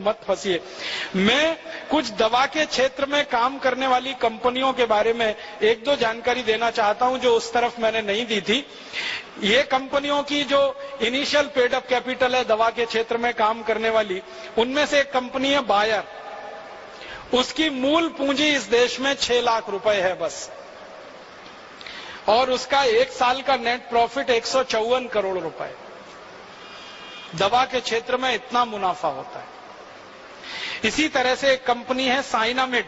मत फंसिए। मैं कुछ दवा के क्षेत्र में काम करने वाली कंपनियों के बारे में एक दो जानकारी देना चाहता हूं जो उस तरफ मैंने नहीं दी थी। ये कंपनियों की जो इनिशियल पेड अप कैपिटल है दवा के क्षेत्र में काम करने वाली, उनमें से एक कंपनी है बायर। उसकी मूल पूंजी इस देश में 6 लाख रुपए है बस, और उसका एक साल का नेट प्रॉफिट 154 करोड़ रुपए। दवा के क्षेत्र में इतना मुनाफा होता है। इसी तरह से एक कंपनी है साइनामिड,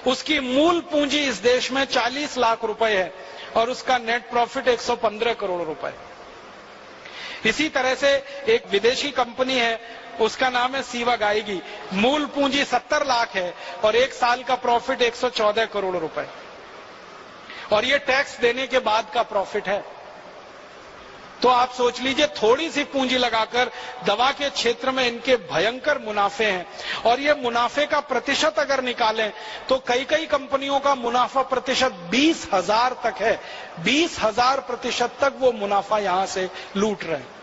उसकी मूल पूंजी इस देश में 40 लाख रुपए है और उसका नेट प्रॉफिट 115 करोड़ रुपए। इसी तरह से एक विदेशी कंपनी है, उसका नाम है सीवागाइगी, मूल पूंजी 70 लाख है और एक साल का प्रॉफिट 114 करोड़ रुपए, और ये टैक्स देने के बाद का प्रॉफिट है। तो आप सोच लीजिए, थोड़ी सी पूंजी लगाकर दवा के क्षेत्र में इनके भयंकर मुनाफे हैं, और ये मुनाफे का प्रतिशत अगर निकालें तो कई कई कंपनियों का मुनाफा प्रतिशत 20,000 तक है। 20,000% तक वो मुनाफा यहां से लूट रहे हैं।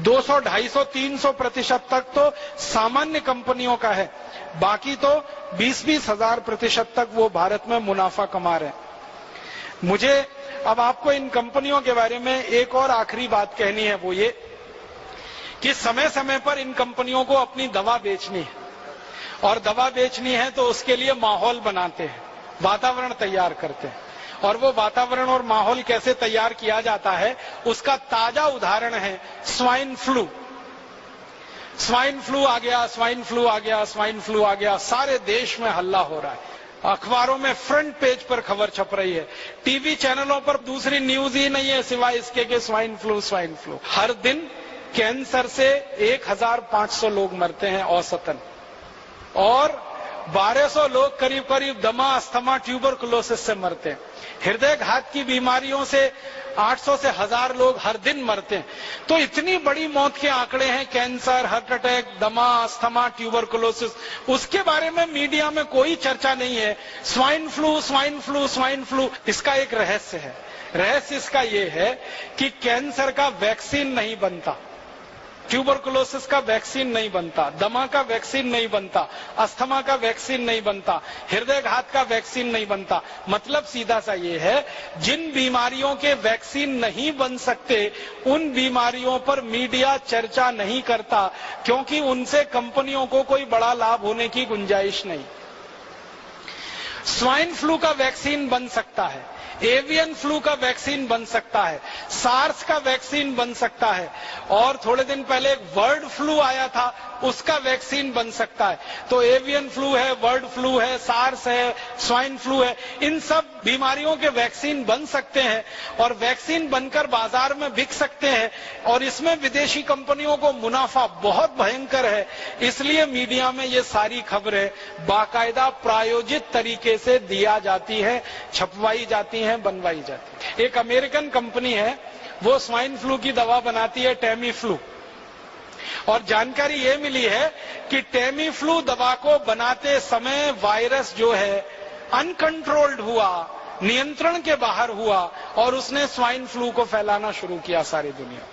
200, 250, 300% तक तो सामान्य कंपनियों का है, बाकी तो 20-20 हजार प्रतिशत तक वो भारत में मुनाफा कमा रहे हैं। मुझे अब आपको इन कंपनियों के बारे में एक और आखिरी बात कहनी है, वो ये कि समय समय पर इन कंपनियों को अपनी दवा बेचनी है, और दवा बेचनी है तो उसके लिए माहौल बनाते हैं, वातावरण तैयार करते हैं। और वो वातावरण और माहौल कैसे तैयार किया जाता है, उसका ताजा उदाहरण है स्वाइन फ्लू। स्वाइन फ्लू आ गया, स्वाइन फ्लू आ गया, स्वाइन फ्लू आ गया, सारे देश में हल्ला हो रहा है। अखबारों में फ्रंट पेज पर खबर छप रही है, टीवी चैनलों पर दूसरी न्यूज ही नहीं है सिवाय इसके कि स्वाइन फ्लू, स्वाइन फ्लू। हर दिन कैंसर से 1,500 लोग मरते हैं औसतन, और 1200 लोग करीब करीब दमा, अस्थमा, ट्यूबरकुलोसिस से मरते हैं। हृदय घात की बीमारियों से 800 से 1000 लोग हर दिन मरते हैं। तो इतनी बड़ी मौत के आंकड़े हैं, कैंसर, हार्ट अटैक, दमा, अस्थमा, ट्यूबरकुलोसिस, उसके बारे में मीडिया में कोई चर्चा नहीं है। Swine flu, swine flu, swine flu. इसका एक रहस्य है। रहस्य इसका यह है कि कैंसर का वैक्सीन नहीं बनता, ट्यूबरकुलोसिस का वैक्सीन नहीं बनता, दमा का वैक्सीन नहीं बनता, अस्थमा का वैक्सीन नहीं बनता, हृदय घात का वैक्सीन नहीं बनता। मतलब सीधा सा ये है, जिन बीमारियों के वैक्सीन नहीं बन सकते उन बीमारियों पर मीडिया चर्चा नहीं करता, क्योंकि उनसे कंपनियों को कोई बड़ा लाभ होने की गुंजाइश नहीं। स्वाइन फ्लू का वैक्सीन बन सकता है, एवियन फ्लू का वैक्सीन बन सकता है, सार्स का वैक्सीन बन सकता है, और थोड़े दिन पहले एक बर्ड फ्लू आया था, उसका वैक्सीन बन सकता है। तो एवियन फ्लू है, बर्ड फ्लू है, सार्स है, स्वाइन फ्लू है, इन सब बीमारियों के वैक्सीन बन सकते हैं और वैक्सीन बनकर बाजार में बिक सकते हैं, और इसमें विदेशी कंपनियों को मुनाफा बहुत भयंकर है। इसलिए मीडिया में ये सारी खबरें बाकायदा प्रायोजित तरीके से दिया जाती है, छपवाई जाती है, बनवाई जाती है। एक अमेरिकन कंपनी है, वो स्वाइन फ्लू की दवा बनाती है, टेमी फ्लू, और जानकारी ये मिली है कि टेमी फ्लू दवा को बनाते समय वायरस जो है अनकंट्रोल्ड हुआ, नियंत्रण के बाहर हुआ, और उसने स्वाइन फ्लू को फैलाना शुरू किया सारी दुनिया।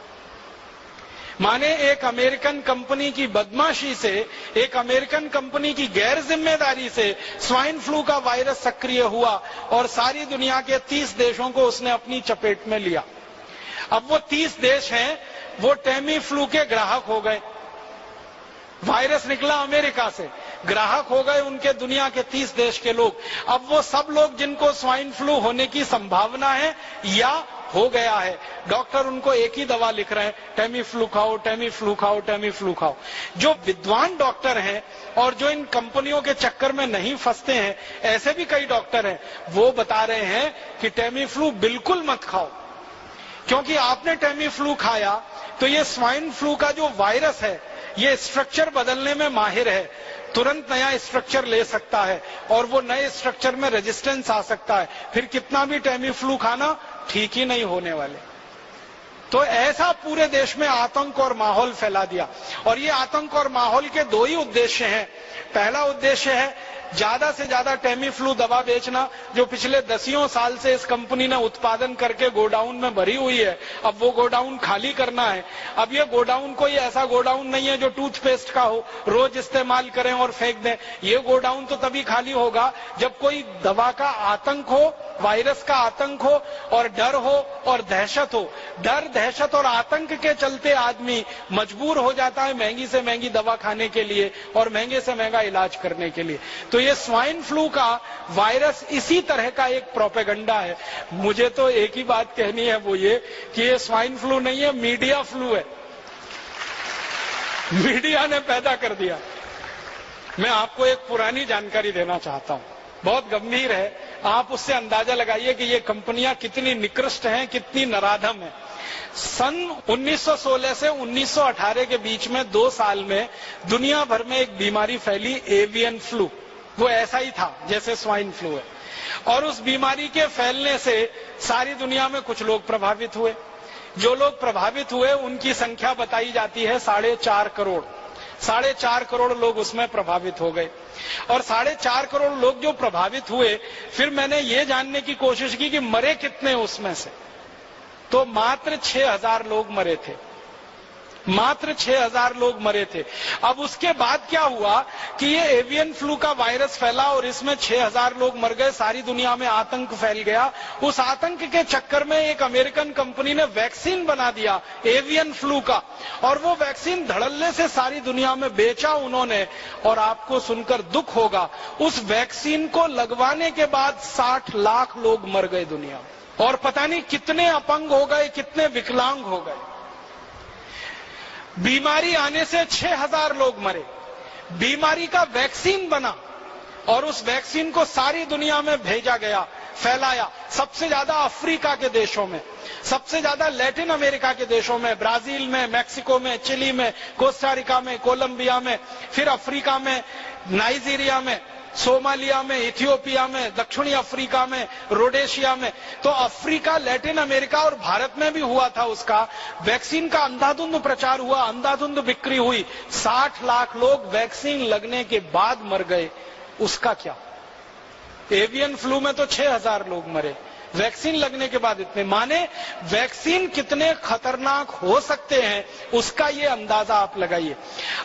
माने एक अमेरिकन कंपनी की बदमाशी से, एक अमेरिकन कंपनी की गैर जिम्मेदारी से स्वाइन फ्लू का वायरस सक्रिय हुआ और सारी दुनिया के 30 देशों को उसने अपनी चपेट में लिया। अब वो 30 देश हैं, वो टेमी फ्लू के ग्राहक हो गए। वायरस निकला अमेरिका से, ग्राहक हो गए उनके दुनिया के 30 देश के लोग। अब वो सब लोग जिनको स्वाइन फ्लू होने की संभावना है या हो गया है, डॉक्टर उनको एक ही दवा लिख रहे हैं, टेमी फ्लू खाओ, टेमी फ्लू खाओ, टेमी फ्लू खाओ। जो विद्वान डॉक्टर हैं और जो इन कंपनियों के चक्कर में नहीं फंसते हैं, ऐसे भी कई डॉक्टर हैं, वो बता रहे हैं कि टेमी फ्लू बिल्कुल मत खाओ, क्योंकि आपने टेमी फ्लू खाया तो ये स्वाइन फ्लू का जो वायरस है, ये स्ट्रक्चर बदलने में माहिर है, तुरंत नया स्ट्रक्चर ले सकता है और वो नए स्ट्रक्चर में रेजिस्टेंस आ सकता है, फिर कितना भी टेमी फ्लू खाना ठीक ही नहीं होने वाले। तो ऐसा पूरे देश में आतंक और माहौल फैला दिया। और ये आतंक और माहौल के दो ही उद्देश्य हैं। पहला उद्देश्य है ज्यादा से ज्यादा टेमीफ्लू दवा बेचना, जो पिछले 10 साल से इस कंपनी ने उत्पादन करके गोडाउन में भरी हुई है। अब वो गोडाउन खाली करना है। अब ये गोडाउन कोई ऐसा गोडाउन नहीं है जो टूथपेस्ट का हो, रोज इस्तेमाल करें और फेंक दें। ये गोडाउन तो तभी खाली होगा जब कोई दवा का आतंक हो, वायरस का आतंक हो और डर हो और दहशत हो। डर, दहशत और आतंक के चलते आदमी मजबूर हो जाता है महंगी से महंगी दवा खाने के लिए और महंगे से महंगा इलाज करने के लिए। तो ये स्वाइन फ्लू का वायरस इसी तरह का एक प्रोपेगेंडा है। मुझे तो एक ही बात कहनी है, वो ये कि ये स्वाइन फ्लू नहीं है, मीडिया फ्लू है। मीडिया ने पैदा कर दिया। मैं आपको एक पुरानी जानकारी देना चाहता हूं, बहुत गंभीर है। आप उससे अंदाजा लगाइए कि ये कंपनियां कितनी निकृष्ट हैं, कितनी नराधम हैं। सन 1916 से 1918 के बीच में 2 साल में दुनिया भर में एक बीमारी फैली, एवियन फ्लू। वो ऐसा ही था जैसे स्वाइन फ्लू है। और उस बीमारी के फैलने से सारी दुनिया में कुछ लोग प्रभावित हुए। जो लोग प्रभावित हुए उनकी संख्या बताई जाती है 4.5 करोड़। 4.5 करोड़ लोग उसमें प्रभावित हो गए। और 4.5 करोड़ लोग जो प्रभावित हुए, फिर मैंने ये जानने की कोशिश की कि मरे कितने उसमें से, तो मात्र 6,000 लोग मरे थे। मात्र 6,000 लोग मरे थे। अब उसके बाद क्या हुआ कि ये एवियन फ्लू का वायरस फैला और इसमें 6,000 लोग मर गए, सारी दुनिया में आतंक फैल गया। उस आतंक के चक्कर में एक अमेरिकन कंपनी ने वैक्सीन बना दिया एवियन फ्लू का, और वो वैक्सीन धड़ल्ले से सारी दुनिया में बेचा उन्होंने। और आपको सुनकर दुख होगा, उस वैक्सीन को लगवाने के बाद 60 लाख लोग मर गए दुनिया में, और पता नहीं कितने अपंग हो गए, कितने विकलांग हो गए। बीमारी आने से 6,000 लोग मरे। बीमारी का वैक्सीन बना और उस वैक्सीन को सारी दुनिया में भेजा गया, फैलाया। सबसे ज्यादा अफ्रीका के देशों में, सबसे ज्यादा लैटिन अमेरिका के देशों में, ब्राजील में, मैक्सिको में, चिली में, कोस्टारिका में, कोलंबिया में, फिर अफ्रीका में, नाइजीरिया में, सोमालिया में, इथियोपिया में, दक्षिणी अफ्रीका में, रोडेशिया में। तो अफ्रीका, लैटिन अमेरिका और भारत में भी हुआ था। उसका वैक्सीन का अंधाधुंध प्रचार हुआ, अंधाधुंध बिक्री हुई। 60 लाख लोग वैक्सीन लगने के बाद मर गए। उसका क्या? एवियन फ्लू में तो 6,000 लोग मरे, वैक्सीन लगने के बाद इतने। माने वैक्सीन कितने खतरनाक हो सकते हैं, उसका ये अंदाजा आप लगाइए।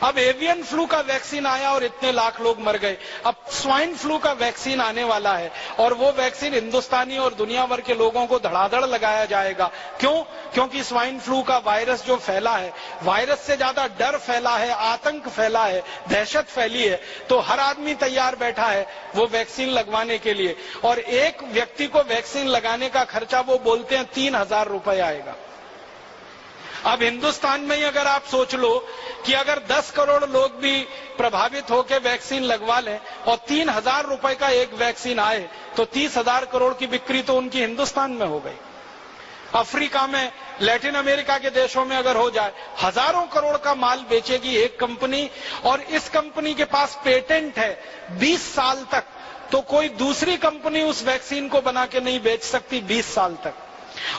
अब एवियन फ्लू का वैक्सीन आया और इतने लाख लोग मर गए। अब स्वाइन फ्लू का वैक्सीन आने वाला है और वो वैक्सीन हिंदुस्तानी और दुनिया भर के लोगों को धड़ाधड़ लगाया जाएगा। क्यों? क्योंकि स्वाइन फ्लू का वायरस जो फैला है, वायरस से ज्यादा डर फैला है, आतंक फैला है, दहशत फैली है। तो हर आदमी तैयार बैठा है वो वैक्सीन लगवाने के लिए। और एक व्यक्ति को वैक्सीन लगाने का खर्चा वो बोलते हैं 3,000 रुपए आएगा। अब हिंदुस्तान में ही अगर आप सोच लो कि अगर 10 करोड़ लोग भी प्रभावित होकर वैक्सीन लगवा लें और 3,000 रुपए का एक वैक्सीन आए, तो 30,000 करोड़ की बिक्री तो उनकी हिंदुस्तान में हो गई। अफ्रीका में, लैटिन अमेरिका के देशों में अगर हो जाए, हजारों करोड़ का माल बेचेगी एक कंपनी। और इस कंपनी के पास पेटेंट है 20 साल तक, तो कोई दूसरी कंपनी उस वैक्सीन को बना के नहीं बेच सकती 20 साल तक।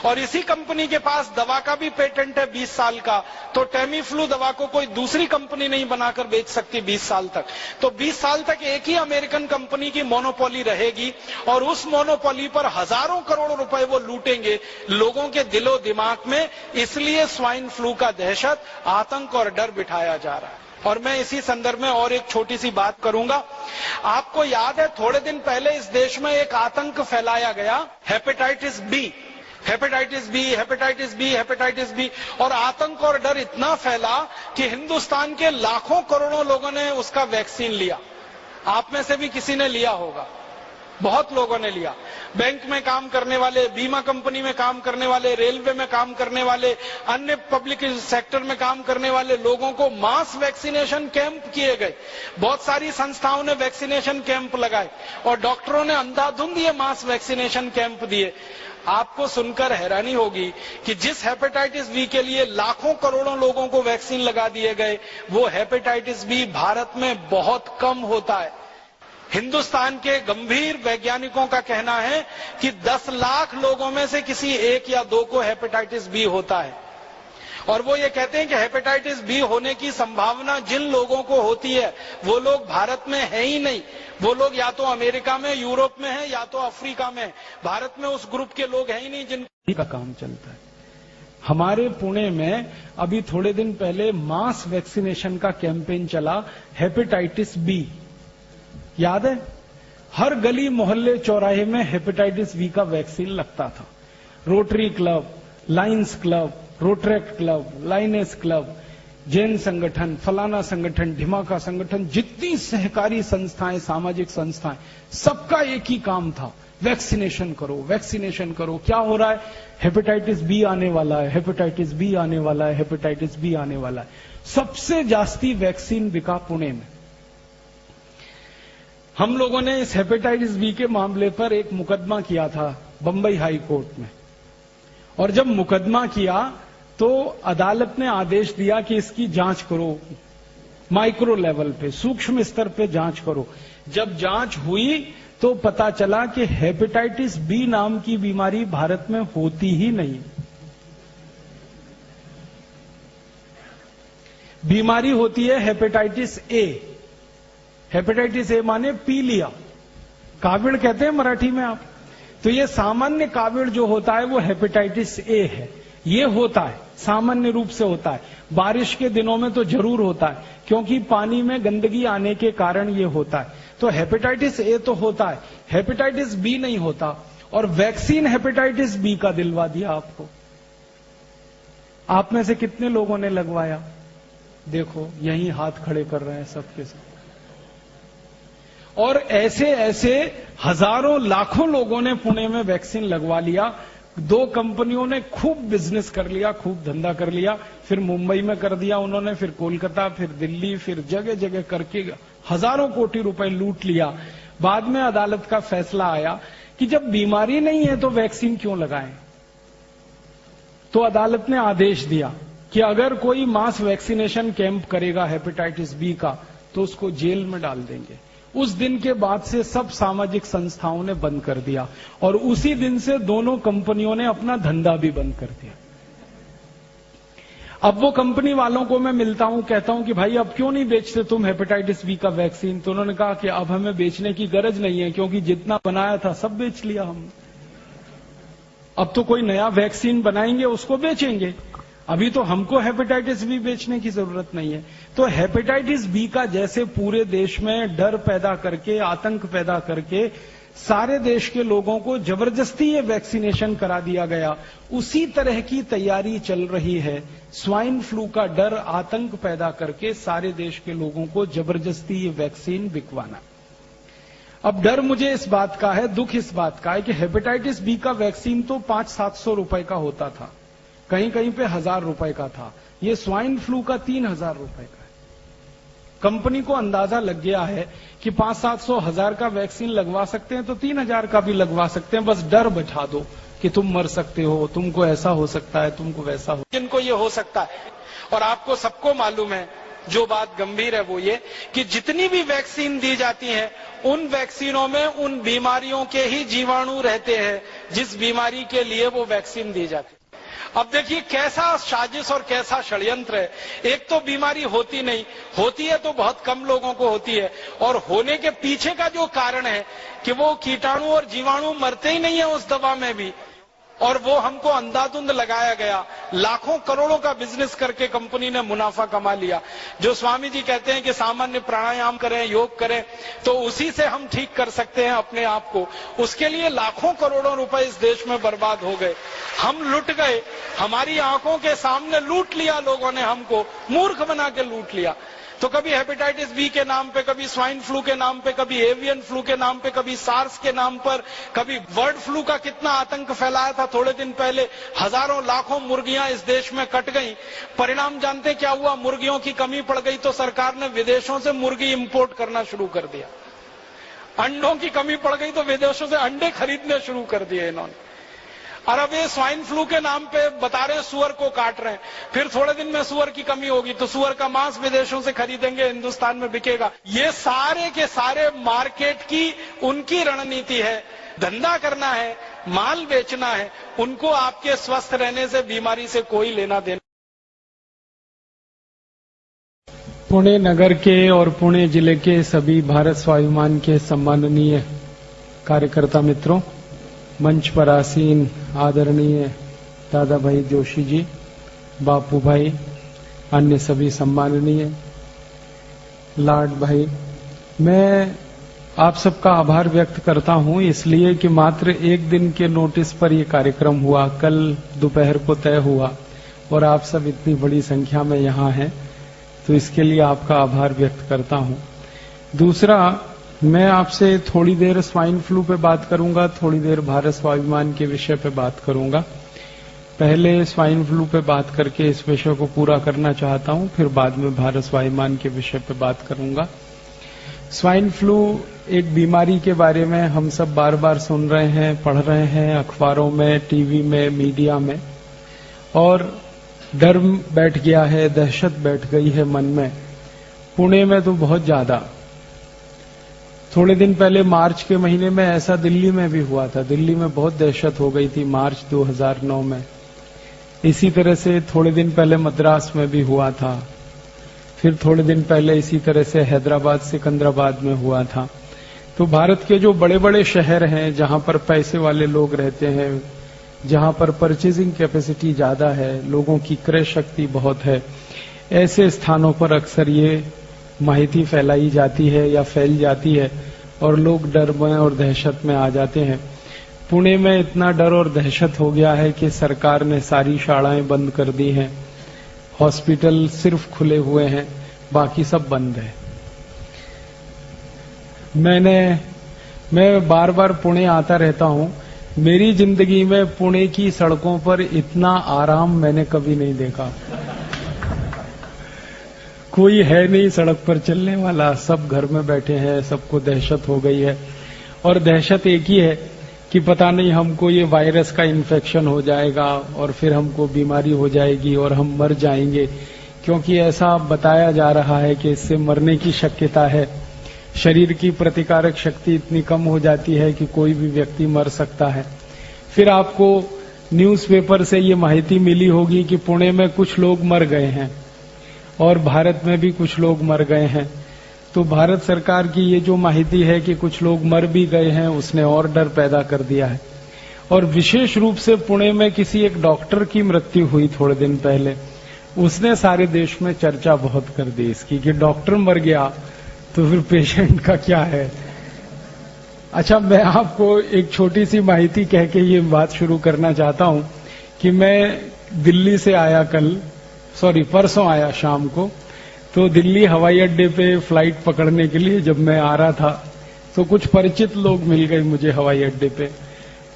और इसी कंपनी के पास दवा का भी पेटेंट है 20 साल का, तो टेमीफ्लू दवा को कोई दूसरी कंपनी नहीं बनाकर बेच सकती 20 साल तक। तो 20 साल तक एक ही अमेरिकन कंपनी की मोनोपोली रहेगी और उस मोनोपोली पर हजारों करोड़ रुपए वो लूटेंगे लोगों के दिलो दिमाग में। इसलिए स्वाइन फ्लू का दहशत, आतंक और डर बिठाया जा रहा है। और मैं इसी संदर्भ में और एक छोटी सी बात करूंगा। आपको याद है थोड़े दिन पहले इस देश में एक आतंक फैलाया गया, hepatitis B, hepatitis B, hepatitis B, hepatitis B. और आतंक और डर इतना फैला कि हिंदुस्तान के लाखों करोड़ों लोगों ने उसका वैक्सीन लिया। आप में से भी किसी ने लिया होगा, बहुत लोगों ने लिया। बैंक में काम करने वाले, बीमा कंपनी में काम करने वाले, रेलवे में काम करने वाले, अन्य पब्लिक सेक्टर में काम करने वाले लोगों को मास वैक्सीनेशन कैंप किए गए। बहुत सारी संस्थाओं ने वैक्सीनेशन कैंप लगाए और डॉक्टरों ने अंधाधुंध ये मास वैक्सीनेशन कैंप दिए। आपको सुनकर हैरानी होगी कि जिस हेपेटाइटिस बी के लिए लाखों करोड़ों लोगों को वैक्सीन लगा दिए गए, वो हेपेटाइटिस बी भारत में बहुत कम होता है। हिंदुस्तान के गंभीर वैज्ञानिकों का कहना है कि 10 लाख लोगों में से किसी 1 या 2 को हेपेटाइटिस बी होता है। और वो ये कहते हैं कि हेपेटाइटिस बी होने की संभावना जिन लोगों को होती है वो लोग भारत में है ही नहीं, वो लोग या तो अमेरिका में, यूरोप में है, या तो अफ्रीका में। भारत में उस ग्रुप के लोग हैं ही नहीं जिनका काम चलता है। हमारे पुणे में अभी थोड़े दिन पहले मास वैक्सीनेशन का कैंपेन चला, हेपेटाइटिस बी, याद है? हर गली मोहल्ले चौराहे में हेपेटाइटिस बी का वैक्सीन लगता था। Rotary Club, Lions Club, Rotaract Club, Lioness Club, Jain संगठन, फलाना संगठन, ढिमाका संगठन, जितनी सहकारी संस्थाएं, सामाजिक संस्थाएं, सबका एक ही काम था, वैक्सीनेशन करो, वैक्सीनेशन करो। क्या हो रहा है? हेपेटाइटिस बी आने वाला है, हेपेटाइटिस बी आने वाला है, हेपेटाइटिस बी आने वाला है। सबसे जास्ती वैक्सीन बिका पुणे में। हम लोगों ने इस हेपेटाइटिस बी के मामले पर एक मुकदमा किया था बंबई हाई कोर्ट में, और जब मुकदमा किया तो अदालत ने आदेश दिया कि इसकी जांच करो, माइक्रो लेवल पे, सूक्ष्म स्तर पे जांच करो। जब जांच हुई तो पता चला कि हेपेटाइटिस बी नाम की बीमारी भारत में होती ही नहीं। बीमारी होती है हेपेटाइटिस ए। हेपेटाइटिस ए माने पी लिया, काविड़ कहते हैं मराठी में आप। तो ये सामान्य काविड़ जो होता है वो हेपेटाइटिस ए है। ये होता है, सामान्य रूप से होता है, बारिश के दिनों में तो जरूर होता है, क्योंकि पानी में गंदगी आने के कारण ये होता है। तो हेपेटाइटिस ए तो होता है, हेपेटाइटिस बी नहीं होता। और वैक्सीन हेपेटाइटिस बी का दिलवा दिया आपको। आप में से कितने लोगों ने लगवाया? देखो, यही हाथ खड़े कर रहे हैं सबके सब। और ऐसे ऐसे हजारों लाखों लोगों ने पुणे में वैक्सीन लगवा लिया। 2 कंपनियों ने खूब बिजनेस कर लिया, खूब धंधा कर लिया, फिर मुंबई में कर दिया उन्होंने, फिर कोलकाता, फिर दिल्ली, फिर जगह जगह करके हजारों कोटि रुपए लूट लिया। बाद में अदालत का फैसला आया कि जब बीमारी नहीं है तो वैक्सीन क्यों लगाएं। तो अदालत ने आदेश दिया कि अगर कोई मास वैक्सीनेशन कैंप करेगा हेपेटाइटिस बी का तो उसको जेल में डाल देंगे। उस दिन के बाद से सब सामाजिक संस्थाओं ने बंद कर दिया, और उसी दिन से दोनों कंपनियों ने अपना धंधा भी बंद कर दिया। अब वो कंपनी वालों को मैं मिलता हूं, कहता हूं कि भाई अब क्यों नहीं बेचते तुम हेपेटाइटिस बी का वैक्सीन? तो उन्होंने कहा कि अब हमें बेचने की गरज नहीं है, क्योंकि जितना बनाया था सब बेच लिया हमने। अब तो कोई नया वैक्सीन बनाएंगे, उसको बेचेंगे। अभी तो हमको हेपेटाइटिस बी बेचने की जरूरत नहीं है। तो हेपेटाइटिस बी का जैसे पूरे देश में डर पैदा करके, आतंक पैदा करके सारे देश के लोगों को जबरदस्ती ये वैक्सीनेशन करा दिया गया, उसी तरह की तैयारी चल रही है। स्वाइन फ्लू का डर, आतंक पैदा करके सारे देश के लोगों को जबरदस्ती ये वैक्सीन बिकवाना। अब डर मुझे इस बात का है, दुख इस बात का है कि हेपेटाइटिस बी का वैक्सीन तो 500-700 रुपए का होता था, कहीं कहीं पे 1000 रुपए का था। ये स्वाइन फ्लू का 3000 रुपए का है। कंपनी को अंदाजा लग गया है कि 500-700 1000 का वैक्सीन लगवा सकते हैं तो 3000 का भी लगवा सकते हैं। बस डर बैठा दो कि तुम मर सकते हो, तुमको ऐसा हो सकता है, तुमको वैसा हो, जिनको ये हो सकता है। और आपको सबको मालूम है, जो बात गंभीर है वो ये कि जितनी भी वैक्सीन दी जाती है उन वैक्सीनों में उन बीमारियों के ही जीवाणु रहते हैं जिस बीमारी के लिए वो वैक्सीन दी जाती है। अब देखिए कैसा साजिश और कैसा षड्यंत्र है। एक तो बीमारी होती नहीं, होती है तो बहुत कम लोगों को होती है, और होने के पीछे का जो कारण है कि वो कीटाणु और जीवाणु मरते ही नहीं है उस दवा में भी, और वो हमको अंधाधुंध लगाया गया। लाखों करोड़ों का बिजनेस करके कंपनी ने मुनाफा कमा लिया। जो स्वामी जी कहते हैं कि सामान्य प्राणायाम करें, योग करें, तो उसी से हम ठीक कर सकते हैं अपने आप को। उसके लिए लाखों करोड़ों रुपए इस देश में बर्बाद हो गए। हम लुट गए, हमारी आंखों के सामने लूट लिया लोगों ने, हमको मूर्ख बना के लूट लिया। तो कभी हेपेटाइटिस बी के नाम पे, कभी स्वाइन फ्लू के नाम पे, कभी एवियन फ्लू के नाम पे, कभी सार्स के नाम पर, कभी बर्ड फ्लू का कितना आतंक फैलाया था थोड़े दिन पहले। हजारों लाखों मुर्गियां इस देश में कट गई। परिणाम जानते क्या हुआ? मुर्गियों की कमी पड़ गई तो सरकार ने विदेशों से मुर्गी इंपोर्ट करना शुरू कर दिया। अंडों की कमी पड़ गई तो विदेशों से अंडे खरीदने शुरू कर दिए इन्होंने। और अब ये स्वाइन फ्लू के नाम पे बता रहे हैं सुअर को काट रहे हैं, फिर थोड़े दिन में सुअर की कमी होगी तो सुअर का मांस विदेशों से खरीदेंगे, हिंदुस्तान में बिकेगा। ये सारे के सारे मार्केट की उनकी रणनीति है। धंधा करना है, माल बेचना है, उनको आपके स्वस्थ रहने से, बीमारी से कोई लेना देना पुणे नगर के और पुणे जिले के सभी भारत स्वाभिमान के सम्माननीय कार्यकर्ता मित्रों, मंच पर आसीन आदरणीय दादा भाई जोशी जी, बापू भाई, अन्य सभी सम्माननीय लाड भाई, मैं आप सबका आभार व्यक्त करता हूं इसलिए कि मात्र एक दिन के नोटिस पर यह कार्यक्रम हुआ, कल दोपहर को तय हुआ और आप सब इतनी बड़ी संख्या में यहां हैं, तो इसके लिए आपका आभार व्यक्त करता हूं। दूसरा, मैं आपसे थोड़ी देर स्वाइन फ्लू पे बात करूंगा, थोड़ी देर भारत स्वाभिमान के विषय पे बात करूंगा। पहले स्वाइन फ्लू पे बात करके इस विषय को पूरा करना चाहता हूं, फिर बाद में भारत स्वाभिमान के विषय पे बात करूंगा। स्वाइन फ्लू एक बीमारी के बारे में हम सब बार बार सुन रहे हैं, पढ़ रहे हैं अखबारों में, टीवी में, मीडिया में, और डर बैठ गया है, दहशत बैठ गई है मन में। पुणे में तो बहुत ज्यादा। थोड़े दिन पहले मार्च के महीने में ऐसा दिल्ली में भी हुआ था, दिल्ली में बहुत दहशत हो गई थी मार्च 2009 में। इसी तरह से थोड़े दिन पहले मद्रास में भी हुआ था, फिर थोड़े दिन पहले इसी तरह से हैदराबाद सिकंदराबाद में हुआ था। तो भारत के जो बड़े बड़े शहर हैं, जहां पर पैसे वाले लोग रहते हैं, जहां पर परचेजिंग कैपेसिटी ज्यादा है, लोगों की क्रय शक्ति बहुत है, ऐसे स्थानों पर अक्सर ये माहिती फैलाई जाती है या फैल जाती है और लोग डर में और दहशत में आ जाते हैं। पुणे में इतना डर और दहशत हो गया है कि सरकार ने सारी शालाएं बंद कर दी हैं, हॉस्पिटल सिर्फ खुले हुए हैं, बाकी सब बंद है। मैं बार बार पुणे आता रहता हूं। मेरी जिंदगी में पुणे की सड़कों पर इतना आराम मैंने कभी नहीं देखा। कोई है नहीं सड़क पर चलने वाला, सब घर में बैठे हैं, सबको दहशत हो गई है। और दहशत एक ही है कि पता नहीं हमको ये वायरस का इन्फेक्शन हो जाएगा और फिर हमको बीमारी हो जाएगी और हम मर जाएंगे, क्योंकि ऐसा बताया जा रहा है कि इससे मरने की शक्यता है। शरीर की प्रतिकारक शक्ति इतनी कम हो जाती है कि कोई भी व्यक्ति मर सकता है। फिर आपको न्यूज़पेपर से ये माहिती मिली होगी कि पुणे में कुछ लोग मर गए हैं और भारत में भी कुछ लोग मर गए हैं। तो भारत सरकार की ये जो माहिती है कि कुछ लोग मर भी गए हैं, उसने और डर पैदा कर दिया है। और विशेष रूप से पुणे में किसी एक डॉक्टर की मृत्यु हुई थोड़े दिन पहले, उसने सारे देश में चर्चा बहुत कर दी इसकी कि डॉक्टर मर गया तो फिर पेशेंट का क्या है। अच्छा, मैं आपको एक छोटी सी माहिती कह के ये बात शुरू करना चाहता हूं कि मैं दिल्ली से आया परसों आया शाम को। तो दिल्ली हवाई अड्डे पे फ्लाइट पकड़ने के लिए जब मैं आ रहा था तो कुछ परिचित लोग मिल गए मुझे हवाई अड्डे पे।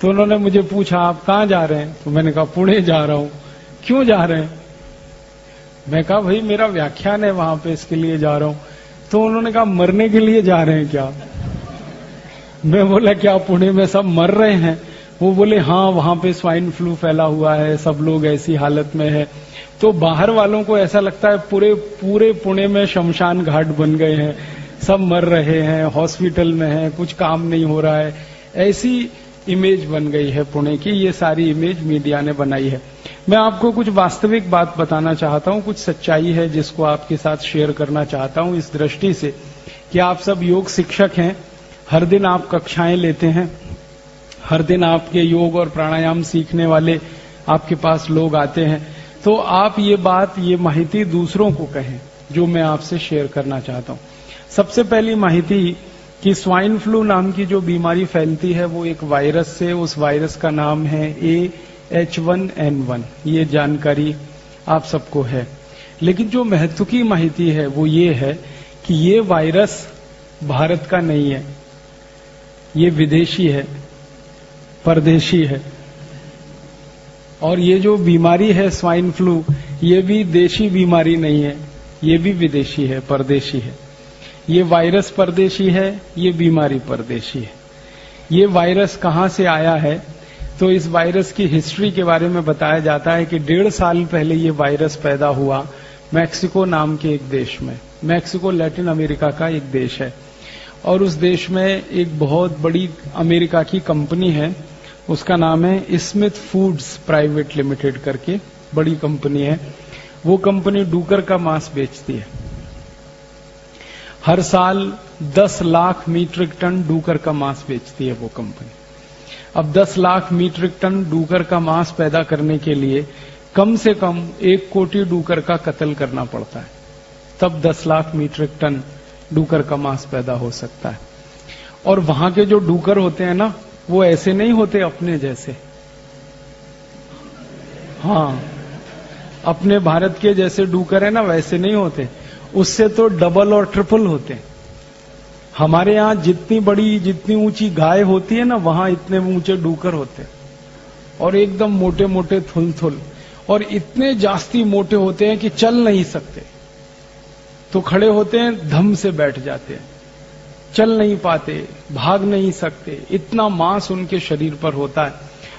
तो उन्होंने मुझे पूछा, आप कहाँ जा रहे हैं? तो मैंने कहा पुणे जा रहा हूं। क्यों जा रहे हैं? मैं कहा भाई मेरा व्याख्यान है वहां पे, इसके लिए जा रहा हूं। तो उन्होंने कहा मरने के लिए जा रहे हैं क्या? मैं बोला क्या पुणे में सब मर रहे हैं? वो बोले हाँ, वहां पे स्वाइन फ्लू फैला हुआ है, सब लोग ऐसी हालत में है। तो बाहर वालों को ऐसा लगता है पूरे पुणे में शमशान घाट बन गए हैं, सब मर रहे हैं, हॉस्पिटल में हैं, कुछ काम नहीं हो रहा है। ऐसी इमेज बन गई है पुणे की, ये सारी इमेज मीडिया ने बनाई है। मैं आपको कुछ वास्तविक बात बताना चाहता हूं, कुछ सच्चाई है जिसको आपके साथ शेयर करना चाहता हूं, इस दृष्टि से कि आप सब योग शिक्षक हैं, हर दिन आप कक्षाएं लेते हैं, हर दिन आपके योग और प्राणायाम सीखने वाले आपके पास लोग आते हैं। तो आप ये माहिती दूसरों को कहें जो मैं आपसे शेयर करना चाहता हूं। सबसे पहली माहिती कि स्वाइन फ्लू नाम की जो बीमारी फैलती है वो एक वायरस से, उस वायरस का नाम है H1N1। ये जानकारी आप सबको है, लेकिन जो महत्व की माहिती है वो ये है कि ये वायरस भारत का नहीं है, ये विदेशी है, परदेशी है। और ये जो बीमारी है स्वाइन फ्लू, ये भी देशी बीमारी नहीं है, ये भी विदेशी है, परदेशी है। ये वायरस परदेशी है, ये बीमारी परदेशी है। ये वायरस कहां से आया है? तो इस वायरस की हिस्ट्री के बारे में बताया जाता है कि 1.5 साल पहले ये वायरस पैदा हुआ मैक्सिको नाम के एक देश में। मैक्सिको लैटिन अमेरिका का एक देश है और उस देश में एक बहुत बड़ी अमेरिका की कंपनी है, उसका नाम है स्मिथ फूड्स प्राइवेट लिमिटेड करके, बड़ी कंपनी है। वो कंपनी डूकर का मांस बेचती है। हर साल 10 लाख मीट्रिक टन डूकर का मांस बेचती है वो कंपनी। अब 10 लाख मीट्रिक टन डूकर का मांस पैदा करने के लिए कम से कम 1 कोटी डूकर का कत्ल करना पड़ता है, तब 10 लाख मीट्रिक टन डूकर का मांस पैदा हो सकता है। और वहां के जो डूकर होते हैं ना, वो ऐसे नहीं होते अपने जैसे। हाँ, अपने भारत के जैसे डूकर है ना, वैसे नहीं होते, उससे तो डबल और ट्रिपल होते हैं। हमारे यहां जितनी ऊंची गाय होती है ना, वहां इतने ऊंचे डूकर होते हैं, और एकदम मोटे मोटे थुल, और इतने जास्ती मोटे होते हैं कि चल नहीं सकते, तो खड़े होते हैं धम से बैठ जाते हैं, चल नहीं पाते, भाग नहीं सकते, इतना मांस उनके शरीर पर होता है।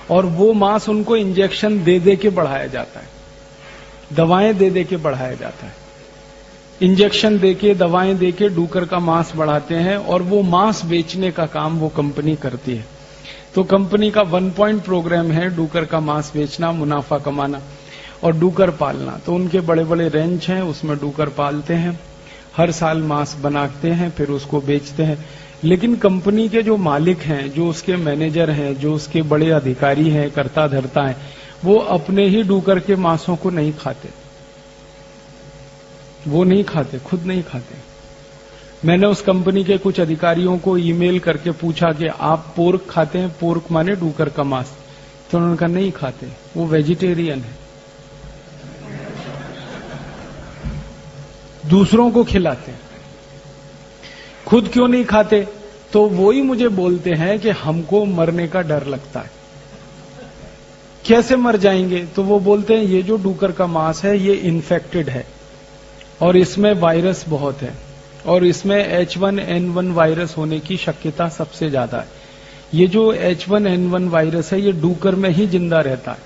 और वो मांस उनको इंजेक्शन दे दे के बढ़ाया जाता है, दवाएं दे दे के बढ़ाया जाता है। इंजेक्शन देके, दवाएं देके डूकर का मांस बढ़ाते हैं, और वो मांस बेचने का काम वो कंपनी करती है। तो कंपनी का 1 पॉइंट प्रोग्राम है डूकर का मांस बेचना, मुनाफा कमाना और डूकर पालना। तो उनके बड़े बड़े रेंच हैं, उसमें डूकर पालते हैं, हर साल मांस बनाते हैं, फिर उसको बेचते हैं। लेकिन कंपनी के जो मालिक हैं, जो उसके मैनेजर हैं, जो उसके बड़े अधिकारी हैं, कर्ता धर्ता हैं, वो अपने ही डूकर के मांसों को नहीं खाते। वो नहीं खाते, खुद नहीं खाते। मैंने उस कंपनी के कुछ अधिकारियों को ईमेल करके पूछा कि आप पोर्क खाते हैं? पोर्क माने डूकर का मांस। तो उन्होंने कहा नहीं खाते, वो वेजिटेरियन है, दूसरों को खिलाते हैं, खुद क्यों नहीं खाते? तो वो ही मुझे बोलते हैं कि हमको मरने का डर लगता है। कैसे मर जाएंगे? तो वो बोलते हैं ये जो डूकर का मांस है ये इन्फेक्टेड है, और इसमें वायरस बहुत है, और इसमें H1N1 वायरस होने की शक्यता सबसे ज्यादा है। ये जो H1N1 वायरस है ये डूकर में ही जिंदा रहता है,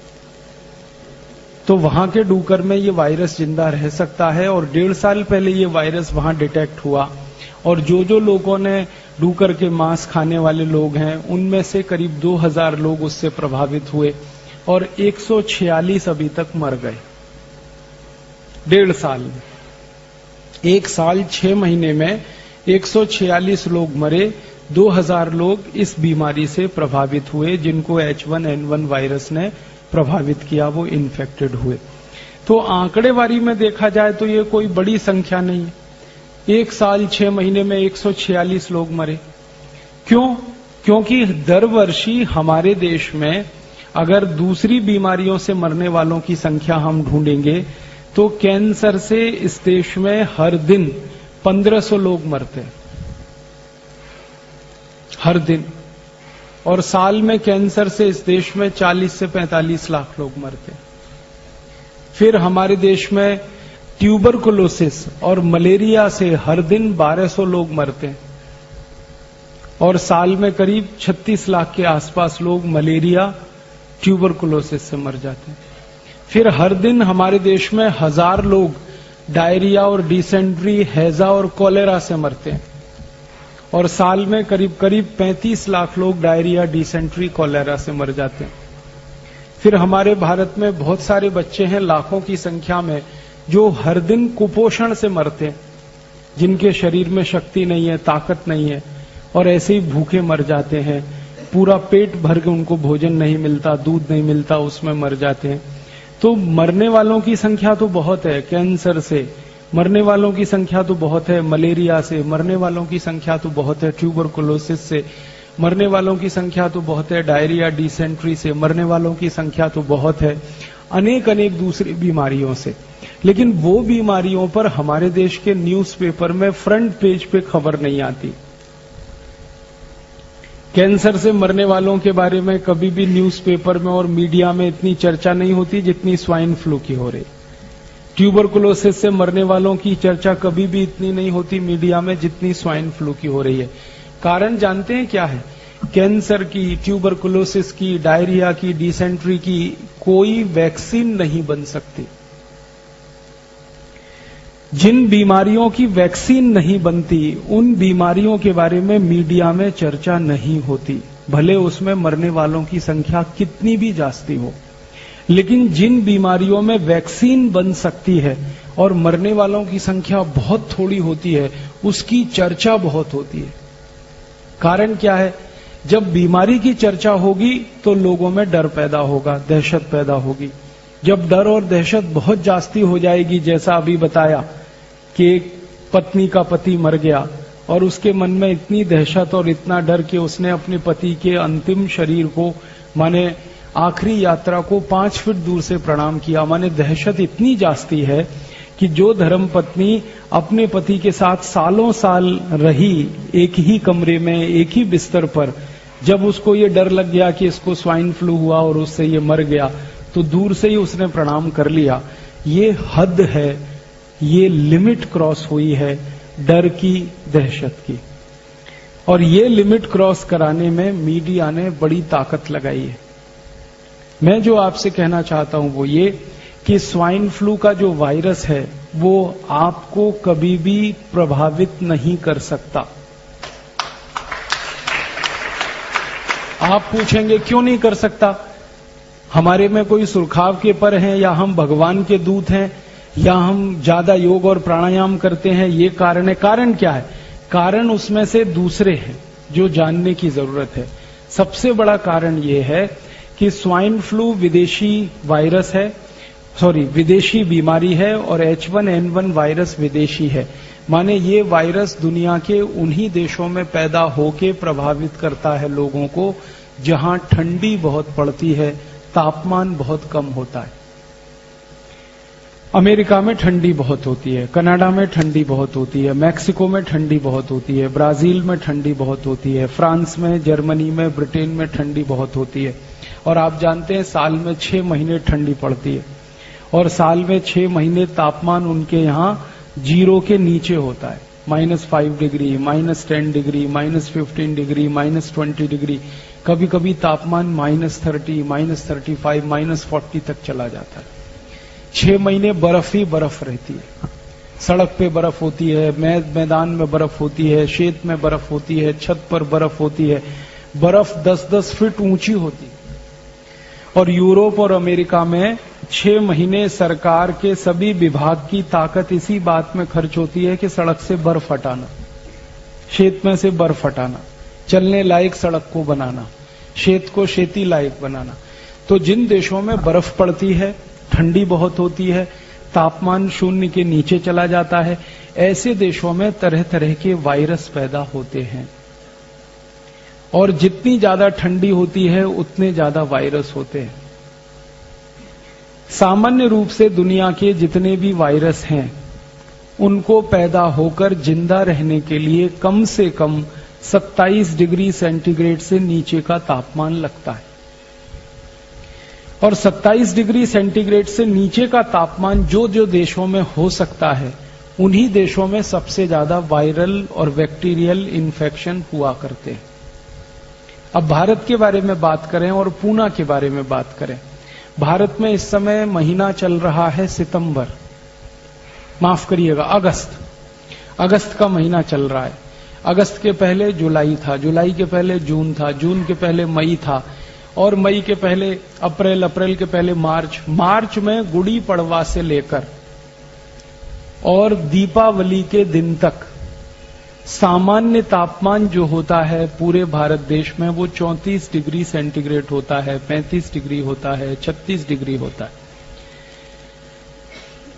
तो वहां के डूकर में ये वायरस जिंदा रह सकता है। और 1.5 साल पहले ये वायरस वहां डिटेक्ट हुआ, और जो लोगों ने डूकर के मांस खाने वाले लोग हैं, उनमें से करीब 2000 लोग उससे प्रभावित हुए, और 146 अभी तक मर गए 1.5 साल में। 1 साल 6 महीने में 146 लोग मरे, 2000 लोग इस बीमारी से प्रभावित हुए, जिनको H1N1 वायरस ने प्रभावित किया, वो इन्फेक्टेड हुए। तो आंकड़ेवारी में देखा जाए तो ये कोई बड़ी संख्या नहीं है। 1 साल 6 महीने में 146 लोग मरे। क्यों? क्योंकि दर वर्षी हमारे देश में अगर दूसरी बीमारियों से मरने वालों की संख्या हम ढूंढेंगे तो कैंसर से इस देश में हर दिन 1500 लोग मरते हैं, हर दिन। और साल में कैंसर से इस देश में 40 से 45 लाख लोग मरते हैं। फिर हमारे देश में ट्यूबरकुलोसिस और मलेरिया से हर दिन 1200 लोग मरते हैं, और साल में करीब 36 लाख के आसपास लोग मलेरिया, ट्यूबरकुलोसिस से मर जाते हैं। फिर हर दिन हमारे देश में 1000 लोग डायरिया और डिसेंट्री, हैजा और कॉलेरा से मरते हैं, और साल में करीब 35 लाख लोग डायरिया, डिसेंट्री, कॉलेरा से मर जाते हैं। फिर हमारे भारत में बहुत सारे बच्चे हैं, लाखों की संख्या में, जो हर दिन कुपोषण से मरते हैं, जिनके शरीर में शक्ति नहीं है, ताकत नहीं है, और ऐसे ही भूखे मर जाते हैं। पूरा पेट भर के उनको भोजन नहीं मिलता, दूध नहीं मिलता, उसमें मर जाते हैं। तो मरने वालों की संख्या तो बहुत है, कैंसर से मरने वालों की संख्या तो बहुत है, मलेरिया से मरने वालों की संख्या तो बहुत है, ट्यूबरकुलोसिस से मरने वालों की संख्या तो बहुत है, डायरिया, डिसेंट्री से मरने वालों की संख्या तो बहुत है, अनेक दूसरी बीमारियों से। लेकिन वो बीमारियों पर हमारे देश के न्यूज़पेपर में फ्रंट पेज पे खबर नहीं आती। कैंसर से मरने वालों के बारे में कभी भी न्यूज़पेपर में और मीडिया में इतनी चर्चा नहीं होती जितनी स्वाइन फ्लू की हो रही। ट्यूबरकुलोसिस से मरने वालों की चर्चा कभी भी इतनी नहीं होती मीडिया में जितनी स्वाइन फ्लू की हो रही है। कारण जानते हैं क्या है? कैंसर की, ट्यूबरकुलोसिस की, डायरिया की, डिसेंट्री की कोई वैक्सीन नहीं बन सकती। जिन बीमारियों की वैक्सीन नहीं बनती, उन बीमारियों के बारे में मीडिया में चर्चा नहीं होती, भले उसमें मरने वालों की संख्या कितनी भी जास्ती हो। लेकिन जिन बीमारियों में वैक्सीन बन सकती है और मरने वालों की संख्या बहुत थोड़ी होती है, उसकी चर्चा बहुत होती है। कारण क्या है? जब बीमारी की चर्चा होगी तो लोगों में डर पैदा होगा, दहशत पैदा होगी। जब डर और दहशत बहुत जास्ती हो जाएगी, जैसा अभी बताया कि एक पत्नी का पति मर गया और उसके मन में इतनी दहशत और इतना डर कि उसने अपने पति के अंतिम शरीर को, माने आखिरी यात्रा को 5 फीट दूर से प्रणाम किया। माने दहशत इतनी जास्ती है कि जो धर्म पत्नी अपने पति के साथ सालों साल रही एक ही कमरे में, एक ही बिस्तर पर, जब उसको ये डर लग गया कि इसको स्वाइन फ्लू हुआ और उससे ये मर गया, तो दूर से ही उसने प्रणाम कर लिया। ये हद है, ये लिमिट क्रॉस हुई है डर की, दहशत की। और ये लिमिट क्रॉस कराने में मीडिया ने बड़ी ताकत लगाई है। मैं जो आपसे कहना चाहता हूं वो ये कि स्वाइन फ्लू का जो वायरस है वो आपको कभी भी प्रभावित नहीं कर सकता। आप पूछेंगे क्यों नहीं कर सकता? हमारे में कोई सुरखाव के पर हैं, या हम भगवान के दूत हैं, या हम ज्यादा योग और प्राणायाम करते हैं, ये कारण है? कारण क्या है? कारण उसमें से दूसरे हैं जो जानने की जरूरत है। सबसे बड़ा कारण ये है कि स्वाइन फ्लू विदेशी वायरस है, विदेशी बीमारी है, और H1N1 वायरस विदेशी है। माने ये वायरस दुनिया के उन्हीं देशों में पैदा होके प्रभावित करता है लोगों को जहां ठंडी बहुत पड़ती है, तापमान बहुत कम होता है। अमेरिका में ठंडी बहुत होती है, कनाडा में ठंडी बहुत होती है, मैक्सिको में ठंडी बहुत होती है, ब्राजील में ठंडी बहुत होती है, फ्रांस में, जर्मनी में, ब्रिटेन में ठंडी बहुत होती है। और आप जानते हैं साल में 6 महीने ठंडी पड़ती है, और साल में 6 महीने तापमान उनके यहाँ 0 के नीचे होता है। -5 डिग्री, -10 डिग्री, -15 डिग्री, -20 डिग्री, कभी कभी तापमान -30, -35, -40 तक चला जाता है। 6 महीने बर्फ ही बर्फ रहती है। सड़क पे बर्फ होती है, मैदान में बर्फ होती है, शेत में बर्फ होती है, छत पर बर्फ होती है। बर्फ 10-10 फीट ऊंची होती है। और यूरोप और अमेरिका में 6 महीने सरकार के सभी विभाग की ताकत इसी बात में खर्च होती है कि सड़क से बर्फ हटाना, शेत में से बर्फ हटाना, चलने लायक सड़क को बनाना, शेत को खेती लायक बनाना। तो जिन देशों में बर्फ पड़ती है, ठंडी बहुत होती है, तापमान 0 के नीचे चला जाता है, ऐसे देशों में तरह तरह के वायरस पैदा होते हैं। और जितनी ज्यादा ठंडी होती है उतने ज्यादा वायरस होते हैं। सामान्य रूप से दुनिया के जितने भी वायरस हैं उनको पैदा होकर जिंदा रहने के लिए कम से कम 27 डिग्री सेंटीग्रेड से नीचे का तापमान लगता है। और 27 डिग्री सेंटीग्रेड से नीचे का तापमान जो जो देशों में हो सकता है, उन्हीं देशों में सबसे ज्यादा वायरल और बैक्टीरियल इन्फेक्शन हुआ करते हैं। अब भारत के बारे में बात करें और पूना के बारे में बात करें। भारत में इस समय महीना चल रहा है सितंबर, माफ करिएगा अगस्त का महीना चल रहा है। अगस्त के पहले जुलाई था, जुलाई के पहले जून था, जून के पहले मई था, और मई के पहले अप्रैल, अप्रैल के पहले मार्च, मार्च में गुड़ी पड़वा से लेकर और दीपावली के दिन तक सामान्य तापमान जो होता है पूरे भारत देश में वो 34 डिग्री सेंटीग्रेड होता है, 35 डिग्री होता है, 36 डिग्री होता है।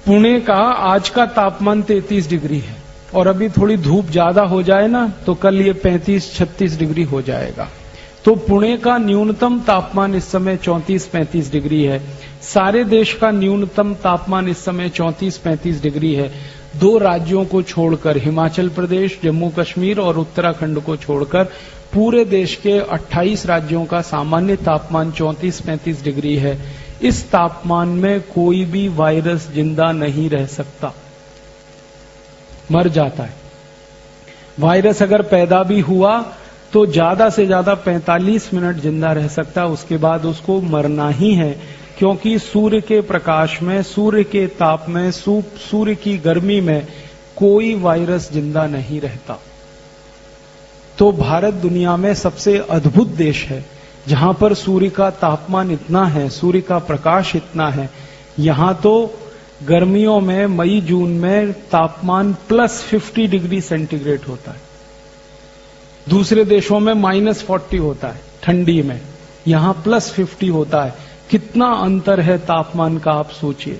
पुणे का आज का तापमान 33 डिग्री है, और अभी थोड़ी धूप ज्यादा हो जाए ना तो कल ये 35-36 डिग्री हो जाएगा। तो पुणे का न्यूनतम तापमान इस समय 34-35 डिग्री है। सारे देश का न्यूनतम तापमान इस समय 34-35 डिग्री है। 2 राज्यों को छोड़कर, हिमाचल प्रदेश, जम्मू कश्मीर और उत्तराखंड को छोड़कर पूरे देश के 28 राज्यों का सामान्य तापमान 34-35 डिग्री है। इस तापमान में कोई भी वायरस जिंदा नहीं रह सकता, मर जाता है। वायरस अगर पैदा भी हुआ तो ज्यादा से ज्यादा 45 मिनट जिंदा रह सकता, उसके बाद उसको मरना ही है, क्योंकि सूर्य के प्रकाश में, सूर्य के ताप में, सूर्य की गर्मी में कोई वायरस जिंदा नहीं रहता। तो भारत दुनिया में सबसे अद्भुत देश है जहां पर सूर्य का तापमान इतना है, सूर्य का प्रकाश इतना है। यहां तो गर्मियों में मई जून में तापमान +50 डिग्री सेंटीग्रेड होता है। दूसरे देशों में -40 होता है ठंडी में, यहां +50 होता है। कितना अंतर है तापमान का, आप सोचिए।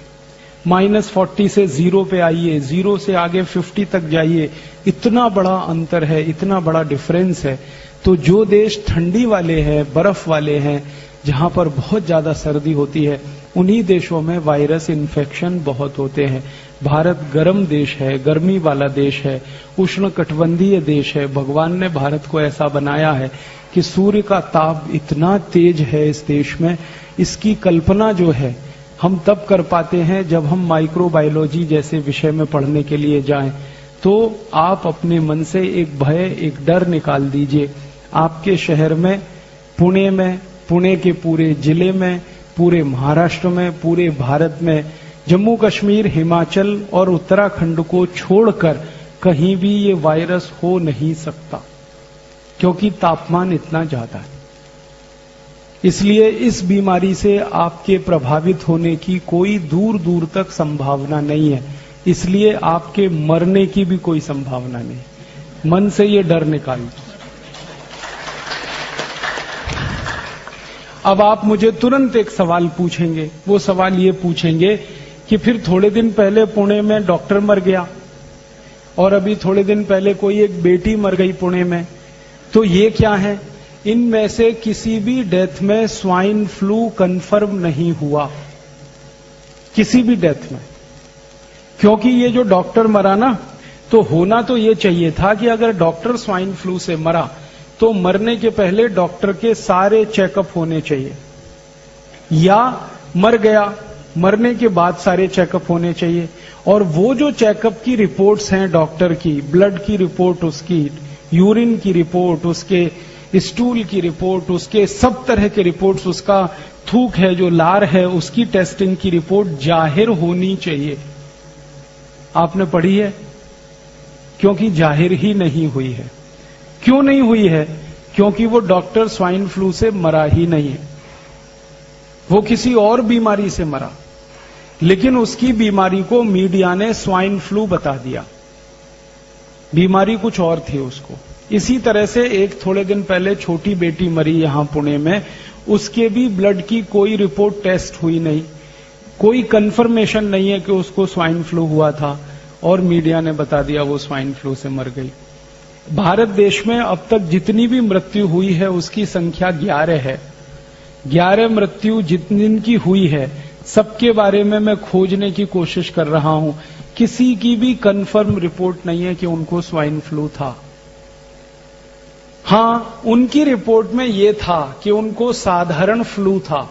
-40 से 0 पे आइए, 0 से आगे 50 तक जाइए, इतना बड़ा अंतर है, इतना बड़ा डिफरेंस है। तो जो देश ठंडी वाले हैं, बर्फ वाले हैं, जहां पर बहुत ज्यादा सर्दी होती है, उन्हीं देशों में वायरस इन्फेक्शन बहुत होते हैं। भारत गर्म देश है, गर्मी वाला देश है, उष्णकटिबंधीय देश है। भगवान ने भारत को ऐसा बनाया है कि सूर्य का ताप इतना तेज है इस देश में, इसकी कल्पना जो है हम तब कर पाते हैं जब हम माइक्रोबायोलॉजी जैसे विषय में पढ़ने के लिए जाएं। तो आप अपने मन से एक भय, एक डर निकाल दीजिए। आपके शहर में, पुणे के पूरे जिले में, पूरे महाराष्ट्र में, पूरे भारत में, जम्मू कश्मीर, हिमाचल और उत्तराखंड को छोड़कर कहीं भी ये वायरस हो नहीं सकता, क्योंकि तापमान इतना ज्यादा है। इसलिए इस बीमारी से आपके प्रभावित होने की कोई दूर दूर तक संभावना नहीं है। इसलिए आपके मरने की भी कोई संभावना नहीं। मन से ये डर निकाल दो। अब आप मुझे तुरंत एक सवाल पूछेंगे। वो सवाल ये पूछेंगे कि फिर थोड़े दिन पहले पुणे में डॉक्टर मर गया और अभी थोड़े दिन पहले कोई एक बेटी मर गई पुणे में, तो ये क्या है? इनमें से किसी भी डेथ में स्वाइन फ्लू कंफर्म नहीं हुआ, किसी भी डेथ में। क्योंकि ये जो डॉक्टर मरा ना, तो होना तो ये चाहिए था कि अगर डॉक्टर स्वाइन फ्लू से मरा तो मरने के पहले डॉक्टर के सारे चेकअप होने चाहिए, या मर गया मरने के बाद सारे चेकअप होने चाहिए। और वो जो चेकअप की रिपोर्ट्स हैं डॉक्टर की, ब्लड की रिपोर्ट उसकी, यूरिन की रिपोर्ट उसके, स्टूल की रिपोर्ट उसके, सब तरह के रिपोर्ट्स, उसका थूक है जो लार है उसकी टेस्टिंग की रिपोर्ट जाहिर होनी चाहिए। आपने पढ़ी है? क्योंकि जाहिर ही नहीं हुई है। क्यों नहीं हुई है? क्योंकि वो डॉक्टर स्वाइन फ्लू से मरा ही नहीं है, वो किसी और बीमारी से मरा, लेकिन उसकी बीमारी को मीडिया ने स्वाइन फ्लू बता दिया, बीमारी कुछ और थी उसको। इसी तरह से एक थोड़े दिन पहले छोटी बेटी मरी यहां पुणे में, उसके भी ब्लड की कोई रिपोर्ट टेस्ट हुई नहीं, कोई कंफर्मेशन नहीं है कि उसको स्वाइन फ्लू हुआ था, और मीडिया ने बता दिया वो स्वाइन फ्लू से मर गई। भारत देश में अब तक जितनी भी मृत्यु हुई है उसकी संख्या 11 है। 11 मृत्यु जितनी हुई है, सबके बारे में मैं खोजने की कोशिश कर रहा हूं। किसी की भी कंफर्म रिपोर्ट नहीं है कि उनको स्वाइन फ्लू था। हां, उनकी रिपोर्ट में यह था कि उनको साधारण फ्लू था।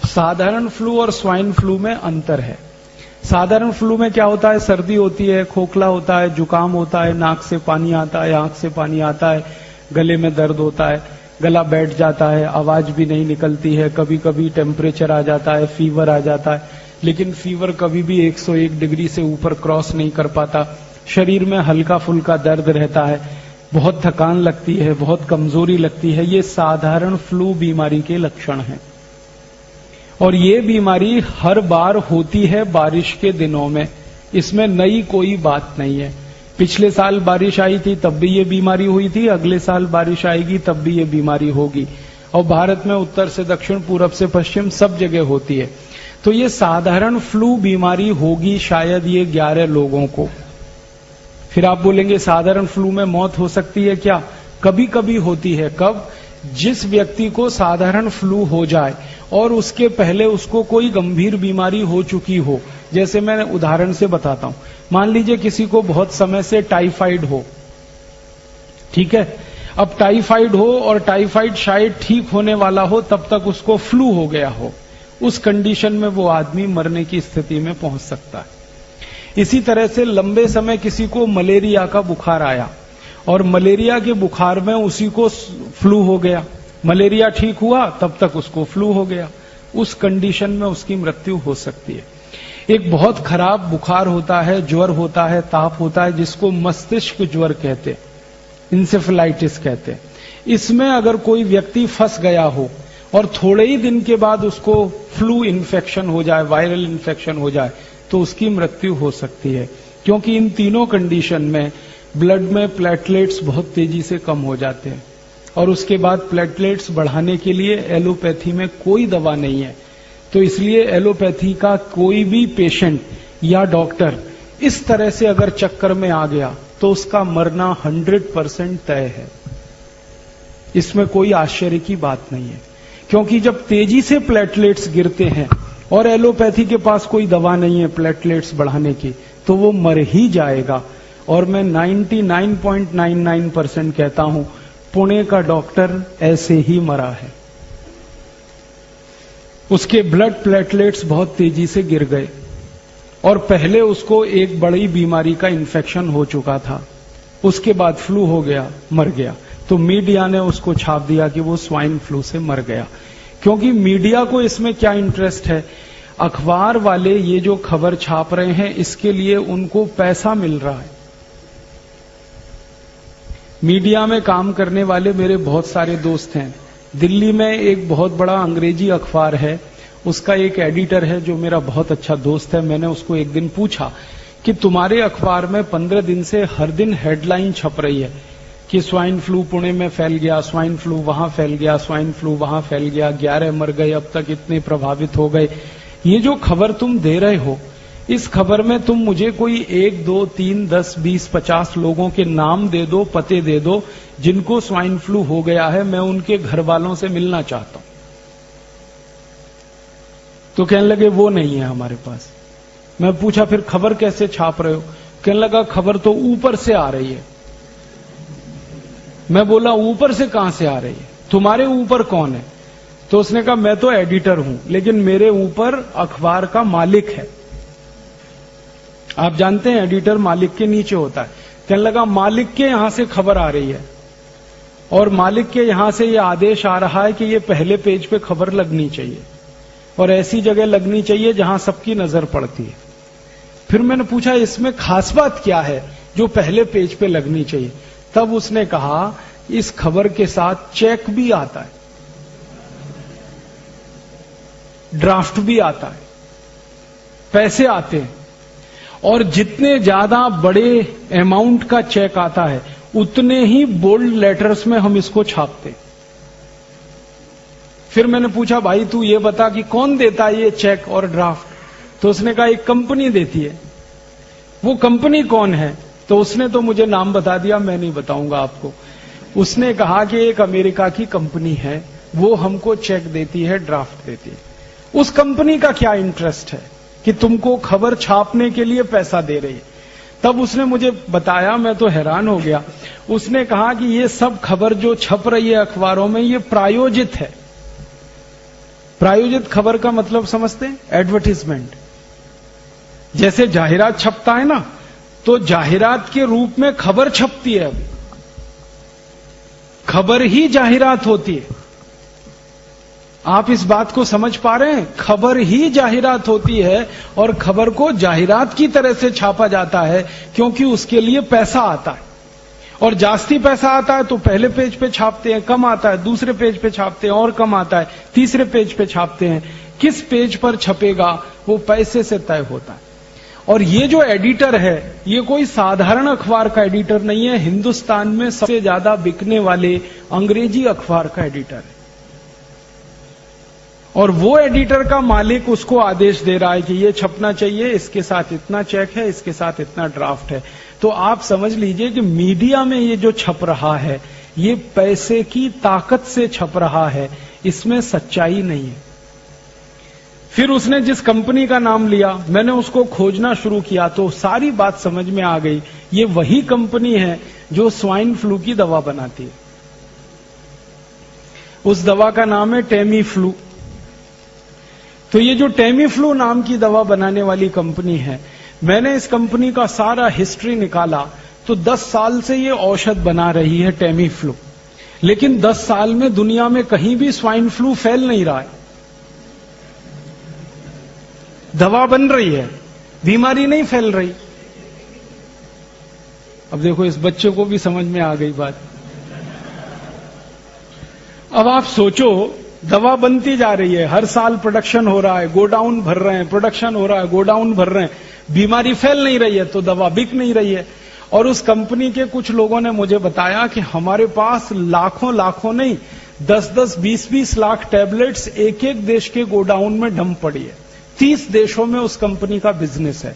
साधारण फ्लू और स्वाइन फ्लू में अंतर है। साधारण फ्लू में क्या होता है? सर्दी होती है, खोखला होता है, जुकाम होता है, नाक से पानी आता है, आंख से पानी आता है, गले में दर्द होता है, गला बैठ जाता है, आवाज भी नहीं निकलती है, कभी कभी टेम्परेचर आ जाता है, फीवर आ जाता है, लेकिन फीवर कभी भी 101 डिग्री से ऊपर क्रॉस नहीं कर पाता। शरीर में हल्का फुल्का दर्द रहता है, बहुत थकान लगती है, बहुत कमजोरी लगती है। ये साधारण फ्लू बीमारी के लक्षण हैं। और ये बीमारी हर बार होती है बारिश के दिनों में, इसमें नई कोई बात नहीं है। पिछले साल बारिश आई थी तब भी ये बीमारी हुई थी, अगले साल बारिश आएगी तब भी ये बीमारी होगी। और भारत में उत्तर से दक्षिण, पूरब से पश्चिम सब जगह होती है। तो ये साधारण फ्लू बीमारी होगी शायद ये 11 लोगों को। फिर आप बोलेंगे साधारण फ्लू में मौत हो सकती है क्या? कभी कभी होती है। कब? जिस व्यक्ति को साधारण फ्लू हो जाए और उसके पहले उसको कोई गंभीर बीमारी हो चुकी हो। जैसे मैं उदाहरण से बताता हूं, मान लीजिए किसी को बहुत समय से टाइफाइड हो, ठीक है। अब टाइफाइड हो और टाइफाइड शायद ठीक होने वाला हो, तब तक उसको फ्लू हो गया हो। उस कंडीशन में वो आदमी मरने की स्थिति में पहुंच सकता है। इसी तरह से लंबे समय किसी को मलेरिया का बुखार आया और मलेरिया के बुखार में उसी को फ्लू हो गया, मलेरिया ठीक हुआ तब तक उसको फ्लू हो गया, उस कंडीशन में उसकी मृत्यु हो सकती है। एक बहुत खराब बुखार होता है, ज्वर होता है, ताप होता है, जिसको मस्तिष्क ज्वर कहते हैं, इंसेफेलाइटिस कहते हैं। इसमें अगर कोई व्यक्ति फंस गया हो और थोड़े ही दिन के बाद उसको फ्लू इन्फेक्शन हो जाए, वायरल इन्फेक्शन हो जाए, तो उसकी मृत्यु हो सकती है, क्योंकि इन तीनों कंडीशन में ब्लड में प्लेटलेट्स बहुत तेजी से कम हो जाते हैं और उसके बाद प्लेटलेट्स बढ़ाने के लिए एलोपैथी में कोई दवा नहीं है। तो इसलिए एलोपैथी का कोई भी पेशेंट या डॉक्टर इस तरह से अगर चक्कर में आ गया तो उसका मरना 100% तय है। इसमें कोई आश्चर्य की बात नहीं है, क्योंकि जब तेजी से प्लेटलेट्स गिरते हैं और एलोपैथी के पास कोई दवा नहीं है प्लेटलेट्स बढ़ाने की, तो वो मर ही जाएगा। और मैं 99.99% कहता हूं पुणे का डॉक्टर ऐसे ही मरा है। उसके ब्लड प्लेटलेट्स बहुत तेजी से गिर गए और पहले उसको एक बड़ी बीमारी का इन्फेक्शन हो चुका था, उसके बाद फ्लू हो गया, मर गया। तो मीडिया ने उसको छाप दिया कि वो स्वाइन फ्लू से मर गया। क्योंकि मीडिया को इसमें क्या इंटरेस्ट है, अखबार वाले ये जो खबर छाप रहे हैं इसके लिए उनको पैसा मिल रहा है। मीडिया में काम करने वाले मेरे बहुत सारे दोस्त हैं। दिल्ली में एक बहुत बड़ा अंग्रेजी अखबार है, उसका एक एडिटर है जो मेरा बहुत अच्छा दोस्त है। मैंने उसको एक दिन पूछा कि तुम्हारे अखबार में 15 दिन से हर दिन हेडलाइन छप रही है कि स्वाइन फ्लू पुणे में फैल गया, स्वाइन फ्लू वहां फैल गया, स्वाइन फ्लू वहां फैल गया, 11 मर गए, अब तक इतने प्रभावित हो गए। ये जो खबर तुम दे रहे हो, इस खबर में तुम मुझे कोई 1, 2, 3, 10, 20, 50 लोगों के नाम दे दो, पते दे दो जिनको स्वाइन फ्लू हो गया है, मैं उनके घर वालों से मिलना चाहता हूं। तो कहने लगे वो नहीं है हमारे पास। मैं पूछा फिर खबर कैसे छाप रहे हो? कहने लगा खबर तो ऊपर से आ रही है। मैं बोला ऊपर से कहां से आ रही है? तुम्हारे ऊपर कौन है? तो उसने कहा मैं तो एडिटर हूं, लेकिन मेरे ऊपर अखबार का मालिक है। आप जानते हैं एडिटर मालिक के नीचे होता है। कहने लगा मालिक के यहां से खबर आ रही है और मालिक के यहां से ये आदेश आ रहा है कि ये पहले पेज पे खबर लगनी चाहिए और ऐसी जगह लगनी चाहिए जहां सबकी नजर पड़ती है। फिर मैंने पूछा इसमें खास बात क्या है जो पहले पेज पे लगनी चाहिए? तब उसने कहा इस खबर के साथ चेक भी आता है, ड्राफ्ट भी आता है, पैसे आते हैं और जितने ज्यादा बड़े अमाउंट का चेक आता है उतने ही बोल्ड लेटर्स में हम इसको छापते। फिर मैंने पूछा भाई तू ये बता कि कौन देता है ये चेक और ड्राफ्ट? तो उसने कहा एक कंपनी देती है। वो कंपनी कौन है? तो उसने तो मुझे नाम बता दिया, मैं नहीं बताऊंगा आपको। उसने कहा कि एक अमेरिका की कंपनी है, वो हमको चेक देती है, ड्राफ्ट देती है। उस कंपनी का क्या इंटरेस्ट है कि तुमको खबर छापने के लिए पैसा दे रही है? तब उसने मुझे बताया, मैं तो हैरान हो गया। उसने कहा कि ये सब खबर जो छप रही है अखबारों में ये प्रायोजित है। प्रायोजित खबर का मतलब समझते हैं? एडवर्टीजमेंट। जैसे जाहिरात छपता है ना, तो जाहिरात के रूप में खबर छपती है। अभी खबर ही जाहिरात होती है। आप इस बात को समझ पा रहे हैं? खबर ही जाहिरात होती है और खबर को जाहिरात की तरह से छापा जाता है क्योंकि उसके लिए पैसा आता है। और जास्ती पैसा आता है तो पहले पेज पे छापते हैं, कम आता है दूसरे पेज पे छापते हैं, और कम आता है तीसरे पेज पे छापते हैं। किस पेज पर छपेगा वो पैसे से तय होता है। और ये जो एडिटर है ये कोई साधारण अखबार का एडिटर नहीं है, हिंदुस्तान में सबसे ज्यादा बिकने वाले अंग्रेजी अखबार का एडिटर है। और वो एडिटर का मालिक उसको आदेश दे रहा है कि ये छपना चाहिए, इसके साथ इतना चेक है, इसके साथ इतना ड्राफ्ट है। तो आप समझ लीजिए कि मीडिया में ये जो छप रहा है ये पैसे की ताकत से छप रहा है, इसमें सच्चाई नहीं है। फिर उसने जिस कंपनी का नाम लिया, मैंने उसको खोजना शुरू किया तो सारी बात समझ में आ गई। ये वही कंपनी है जो स्वाइन फ्लू की दवा बनाती है। उस दवा का नाम है टेमी फ्लू। तो ये जो टेमी फ्लू नाम की दवा बनाने वाली कंपनी है, मैंने इस कंपनी का सारा हिस्ट्री निकाला तो 10 साल से ये औषध बना रही है टेमी फ्लू। लेकिन 10 साल में दुनिया में कहीं भी स्वाइन फ्लू फैल नहीं रहा है। दवा बन रही है, बीमारी नहीं फैल रही। अब देखो इस बच्चे को भी समझ में आ गई बात। अब आप सोचो दवा बनती जा रही है, हर साल प्रोडक्शन हो रहा है, गोडाउन भर रहे हैं, प्रोडक्शन हो रहा है, गोडाउन भर रहे हैं, बीमारी फैल नहीं रही है तो दवा बिक नहीं रही है। और उस कंपनी के कुछ लोगों ने मुझे बताया कि हमारे पास लाखों नहीं 10-10, 20-20 लाख टैबलेट्स एक एक देश के गोडाउन में डंप पड़ी है। 30 देशों में उस कंपनी का बिजनेस है।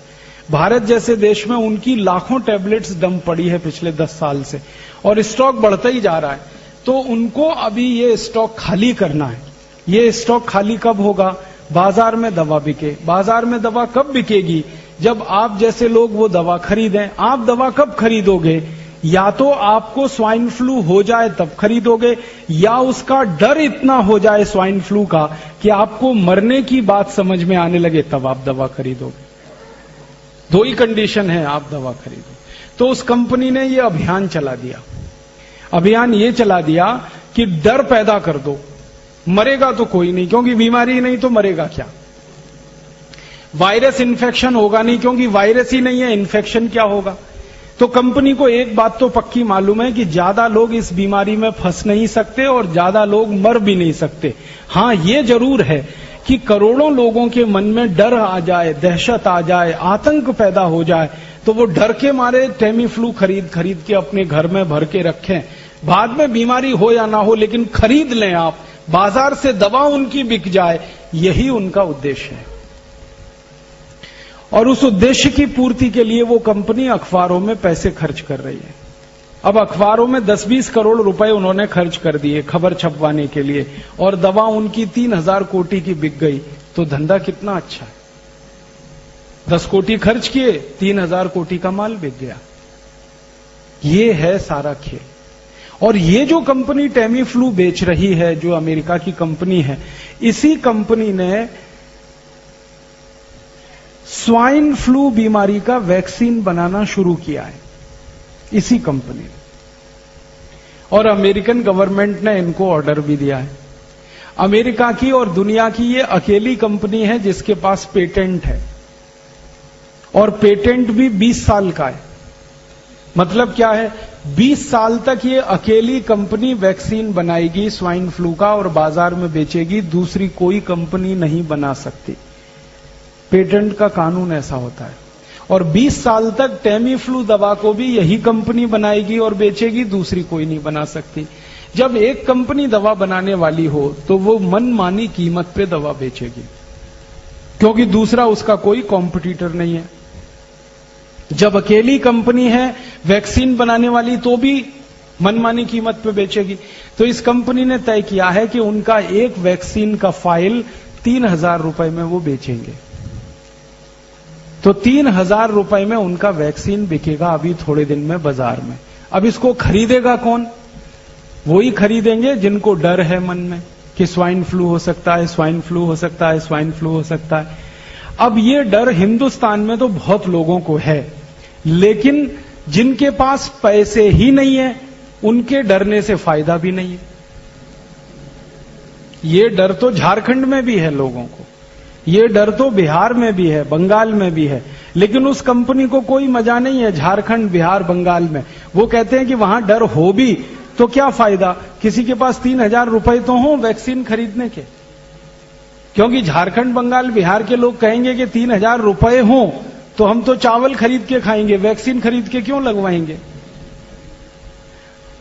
भारत जैसे देश में उनकी लाखों टैबलेट्स डंप पड़ी है पिछले 10 साल से, और स्टॉक बढ़ता ही जा रहा है। तो उनको अभी ये स्टॉक खाली करना है। ये स्टॉक खाली कब होगा? बाजार में दवा बिके। बाजार में दवा कब बिकेगी? जब आप जैसे लोग वो दवा खरीदें। आप दवा कब खरीदोगे? या तो आपको स्वाइन फ्लू हो जाए तब खरीदोगे, या उसका डर इतना हो जाए स्वाइन फ्लू का कि आपको मरने की बात समझ में आने लगे तब आप दवा खरीदोगे। दो ही कंडीशन है आप दवा खरीदो। तो उस कंपनी ने ये अभियान चला दिया। अभियान ये चला दिया कि डर पैदा कर दो, मरेगा तो कोई नहीं क्योंकि बीमारी नहीं तो मरेगा क्या, वायरस इन्फेक्शन होगा नहीं क्योंकि वायरस ही नहीं है, इन्फेक्शन क्या होगा। तो कंपनी को एक बात तो पक्की मालूम है कि ज्यादा लोग इस बीमारी में फंस नहीं सकते और ज्यादा लोग मर भी नहीं सकते। हां, ये जरूर है कि करोड़ों लोगों के मन में डर आ जाए, दहशत आ जाए, आतंक पैदा हो जाए, तो वो डर के मारे टेमीफ्लू खरीद के अपने घर में भर के रखें। बाद में बीमारी हो या ना हो लेकिन खरीद लें आप, बाजार से दवा उनकी बिक जाए, यही उनका उद्देश्य है। और उस उद्देश्य की पूर्ति के लिए वो कंपनी अखबारों में पैसे खर्च कर रही है। अब अखबारों में 10-20 करोड़ रुपए उन्होंने खर्च कर दिए खबर छपवाने के लिए, और दवा उनकी 3000 कोटि की बिक गई, तो धंधा कितना अच्छा है। 10 कोटि खर्च किए, 3000 कोटि का माल बिक गया। ये है सारा खेल। और ये जो कंपनी टेमीफ्लू बेच रही है, जो अमेरिका की कंपनी है, इसी कंपनी ने स्वाइन फ्लू बीमारी का वैक्सीन बनाना शुरू किया है, इसी कंपनी ने। और अमेरिकन गवर्नमेंट ने इनको ऑर्डर भी दिया है। अमेरिका की और दुनिया की ये अकेली कंपनी है जिसके पास पेटेंट है, और पेटेंट भी 20 साल का है। मतलब क्या है? 20 साल तक ये अकेली कंपनी वैक्सीन बनाएगी स्वाइन फ्लू का और बाजार में बेचेगी, दूसरी कोई कंपनी नहीं बना सकती। पेटेंट का कानून ऐसा होता है। और 20 साल तक टेमीफ्लू दवा को भी यही कंपनी बनाएगी और बेचेगी, दूसरी कोई नहीं बना सकती। जब एक कंपनी दवा बनाने वाली हो तो वो मनमानी कीमत पे दवा बेचेगी, क्योंकि दूसरा उसका कोई कॉम्पिटिटर नहीं है। जब अकेली कंपनी है वैक्सीन बनाने वाली तो भी मनमानी कीमत पे बेचेगी। तो इस कंपनी ने तय किया है कि उनका एक वैक्सीन का फाइल 3000 रुपए में वो बेचेंगे। तो 3000 रुपए में उनका वैक्सीन बिकेगा अभी थोड़े दिन में बाजार में। अब इसको खरीदेगा कौन? वही खरीदेंगे जिनको डर है मन में कि स्वाइन फ्लू हो सकता है, स्वाइन फ्लू हो सकता है, स्वाइन फ्लू हो सकता है। अब ये डर हिंदुस्तान में तो बहुत लोगों को है, लेकिन जिनके पास पैसे ही नहीं है उनके डरने से फायदा भी नहीं है। ये डर तो झारखंड में भी है लोगों को, ये डर तो बिहार में भी है, बंगाल में भी है, लेकिन उस कंपनी को कोई मजा नहीं है झारखंड, बिहार, बंगाल में। वो कहते हैं कि वहां डर हो भी तो क्या फायदा, किसी के पास 3000 रुपए तो हो वैक्सीन खरीदने के। क्योंकि झारखंड, बंगाल, बिहार के लोग कहेंगे कि 3000 रुपए हो तो हम तो चावल खरीद के खाएंगे, वैक्सीन खरीद के क्यों लगवाएंगे।